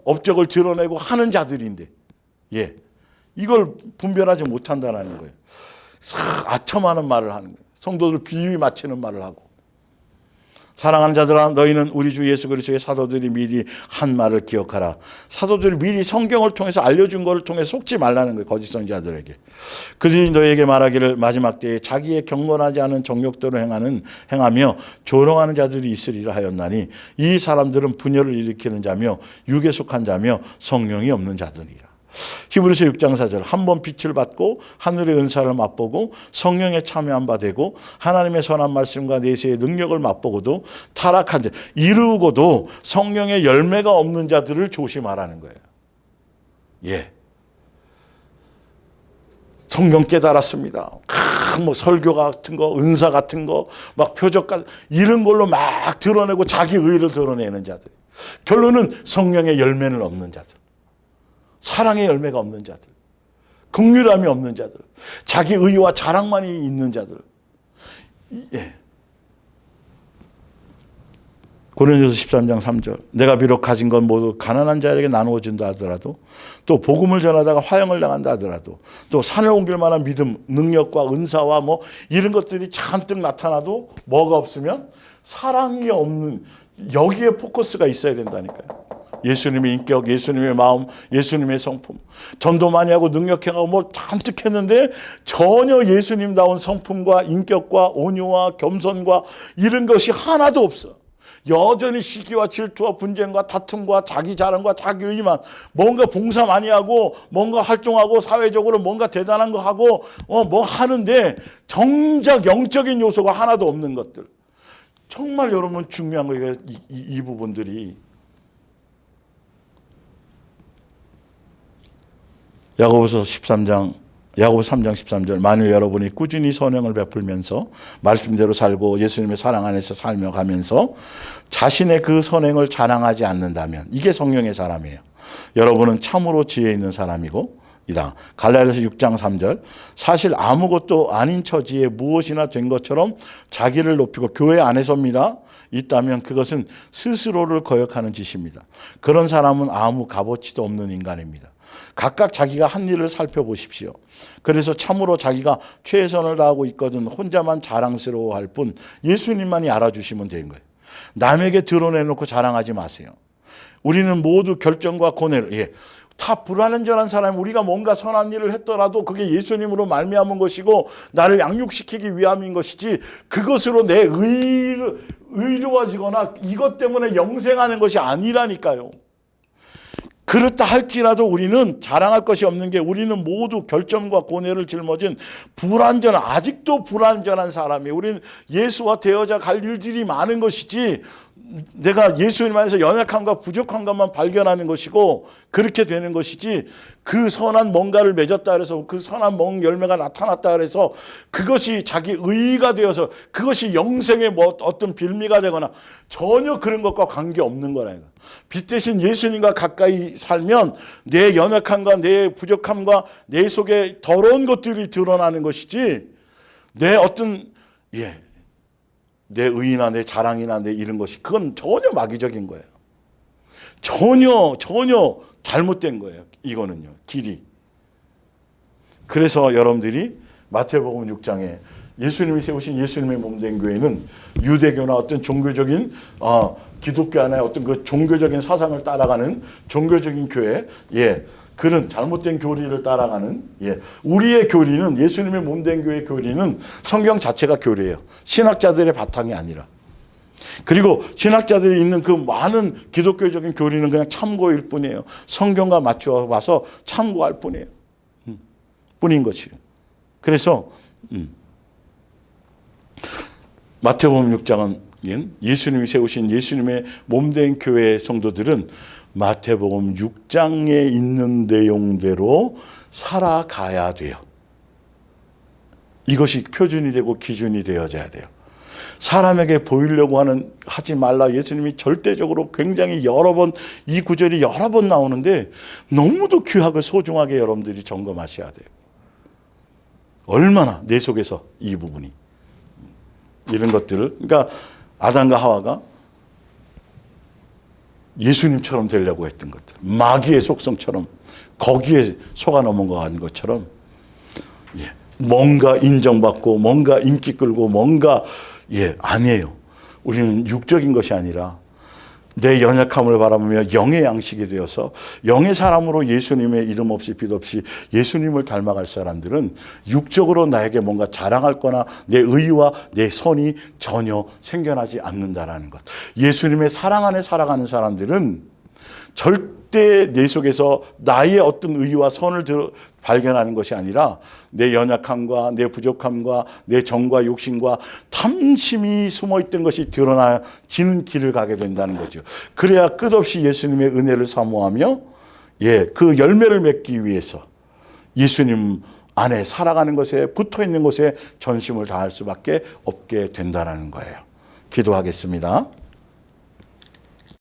업적을 드러내고 하는 자들인데 이걸 분별하지 못한다는 거예요. 아첨하는 말을 하는 거예요. 성도들 비위 맞추는 말을 하고. 사랑하는 자들아, 너희는 우리 주 예수 그리스도의 사도들이 미리 한 말을 기억하라. 사도들이 미리 성경을 통해서 알려준 것을 통해서 속지 말라는 거예요. 거짓 선지자들에게. 그들이 너희에게 말하기를 마지막 때에 자기의 경건하지 않은 정욕대로 행하며 조롱하는 자들이 있으리라 하였나니 이 사람들은 분열을 일으키는 자며 육에 속한 자며 성령이 없는 자들이라. 히브리서 6장 4절, 한 번 빛을 받고 하늘의 은사를 맛보고 성령에 참여한 바 되고 하나님의 선한 말씀과 내세의 능력을 맛보고도 타락한 자, 이루고도 성령의 열매가 없는 자들을 조심하라는 거예요. 성경 깨달았습니다. 뭐 설교 같은 거, 은사 같은 거, 막 표적 같은 이런 걸로 막 드러내고 자기 의를 드러내는 자들. 결론은 성령의 열매는 없는 자들. 사랑의 열매가 없는 자들, 긍휼함이 없는 자들, 자기 의와 자랑만이 있는 자들. 고린도서 13장 3절, 내가 비록 가진 건 모두 가난한 자에게 나누어 준다 하더라도, 또 복음을 전하다가 화형을 당한다 하더라도, 또 산을 옮길 만한 믿음, 능력과 은사와 뭐 이런 것들이 잔뜩 나타나도 뭐가 없으면 사랑이 없는, 여기에 포커스가 있어야 된다니까요. 예수님의 인격, 예수님의 마음, 예수님의 성품. 전도 많이 하고 능력해가고 뭐 잔뜩 했는데 전혀 예수님다운 성품과 인격과 온유와 겸손과 이런 것이 하나도 없어. 여전히 시기와 질투와 분쟁과 다툼과 자기 자랑과 자기 의만, 뭔가 봉사 많이 하고 뭔가 활동하고 사회적으로 뭔가 대단한 거 하고 뭐 하는데 정작 영적인 요소가 하나도 없는 것들. 정말 여러분 중요한 거예요. 이 부분들이. 야고보서 3장 13절, 만일 여러분이 꾸준히 선행을 베풀면서 말씀대로 살고 예수님의 사랑 안에서 살며 가면서 자신의 그 선행을 자랑하지 않는다면 이게 성령의 사람이에요. 여러분은 참으로 지혜 있는 사람이고 이다. 갈라디아서 6장 3절, 사실 아무것도 아닌 처지에 무엇이나 된 것처럼 자기를 높이고 교회 안에서입니다. 있다면 그것은 스스로를 거역하는 짓입니다. 그런 사람은 아무 값어치도 없는 인간입니다. 각각 자기가 한 일을 살펴보십시오. 그래서 참으로 자기가 최선을 다하고 있거든 혼자만 자랑스러워할 뿐 예수님만이 알아주시면 되는 거예요. 남에게 드러내놓고 자랑하지 마세요. 우리는 모두 결정과 고뇌를 다 불완전한 사람이 우리가 뭔가 선한 일을 했더라도 그게 예수님으로 말미암은 것이고 나를 양육시키기 위함인 것이지 그것으로 내 의로워지거나 이것 때문에 영생하는 것이 아니라니까요. 그렇다 할지라도 우리는 자랑할 것이 없는 게 우리는 모두 결점과 고뇌를 짊어진 아직도 불완전한 사람이에요. 우리는 예수와 되어져 갈 일들이 많은 것이지 내가 예수님 안에서 연약함과 부족한 것만 발견하는 것이고 그렇게 되는 것이지, 그 선한 뭔가를 맺었다 그래서 그 선한 뭔 열매가 나타났다 그래서 그것이 자기 의의가 되어서 그것이 영생의 뭐 어떤 빌미가 되거나 전혀 그런 것과 관계없는 거라는 거예요. 빛 대신 예수님과 가까이 살면 내 연약함과 내 부족함과 내 속에 더러운 것들이 드러나는 것이지, 내 어떤 내 의의나 내 자랑이나 내 이런 것이, 그건 전혀 마귀적인 거예요. 전혀 잘못된 거예요. 이거는요, 길이. 그래서 여러분들이 마태복음 6장에 예수님이 세우신 예수님의 몸된 교회는 유대교나 어떤 종교적인 기독교 안에 어떤 그 종교적인 사상을 따라가는 종교적인 교회, 그런 잘못된 교리를 따라가는, 우리의 교리는, 예수님의 몸된 교회의 교리는 성경 자체가 교리예요. 신학자들의 바탕이 아니라. 그리고 신학자들이 있는 그 많은 기독교적인 교리는 그냥 참고일 뿐이에요. 성경과 맞춰 봐서 참고할 뿐이에요. 뿐인 것이에요. 그래서 마태복음 6장은 예수님이 세우신 예수님의 몸된 교회의 성도들은 마태복음 6장에 있는 내용대로 살아가야 돼요. 이것이 표준이 되고 기준이 되어져야 돼요. 사람에게 보이려고 하지 말라. 예수님이 절대적으로 굉장히 여러 번, 이 구절이 여러 번 나오는데 너무도 귀하고 소중하게 여러분들이 점검하셔야 돼요. 얼마나 내 속에서 이 부분이, 이런 것들을, 그러니까 아담과 하와가 예수님처럼 되려고 했던 것들, 마귀의 속성처럼 거기에 속아 넘어간 것처럼, 뭔가 인정받고 뭔가 인기 끌고 뭔가, 아니에요. 우리는 육적인 것이 아니라 내 연약함을 바라보며 영의 양식이 되어서 영의 사람으로 예수님의 이름 없이 빛 없이 예수님을 닮아갈 사람들은 육적으로 나에게 뭔가 자랑할 거나 내 의와 내 선이 전혀 생겨나지 않는다라는 것. 예수님의 사랑 안에 살아가는 사람들은 절대 내 속에서 나의 어떤 의와 선을 발견하는 것이 아니라 내 연약함과 내 부족함과 내 정과 욕심과 탐심이 숨어있던 것이 드러나지는 길을 가게 된다는 거죠. 그래야 끝없이 예수님의 은혜를 사모하며 그 열매를 맺기 위해서 예수님 안에 살아가는 것에, 붙어있는 것에 전심을 다할 수밖에 없게 된다는 거예요. 기도하겠습니다.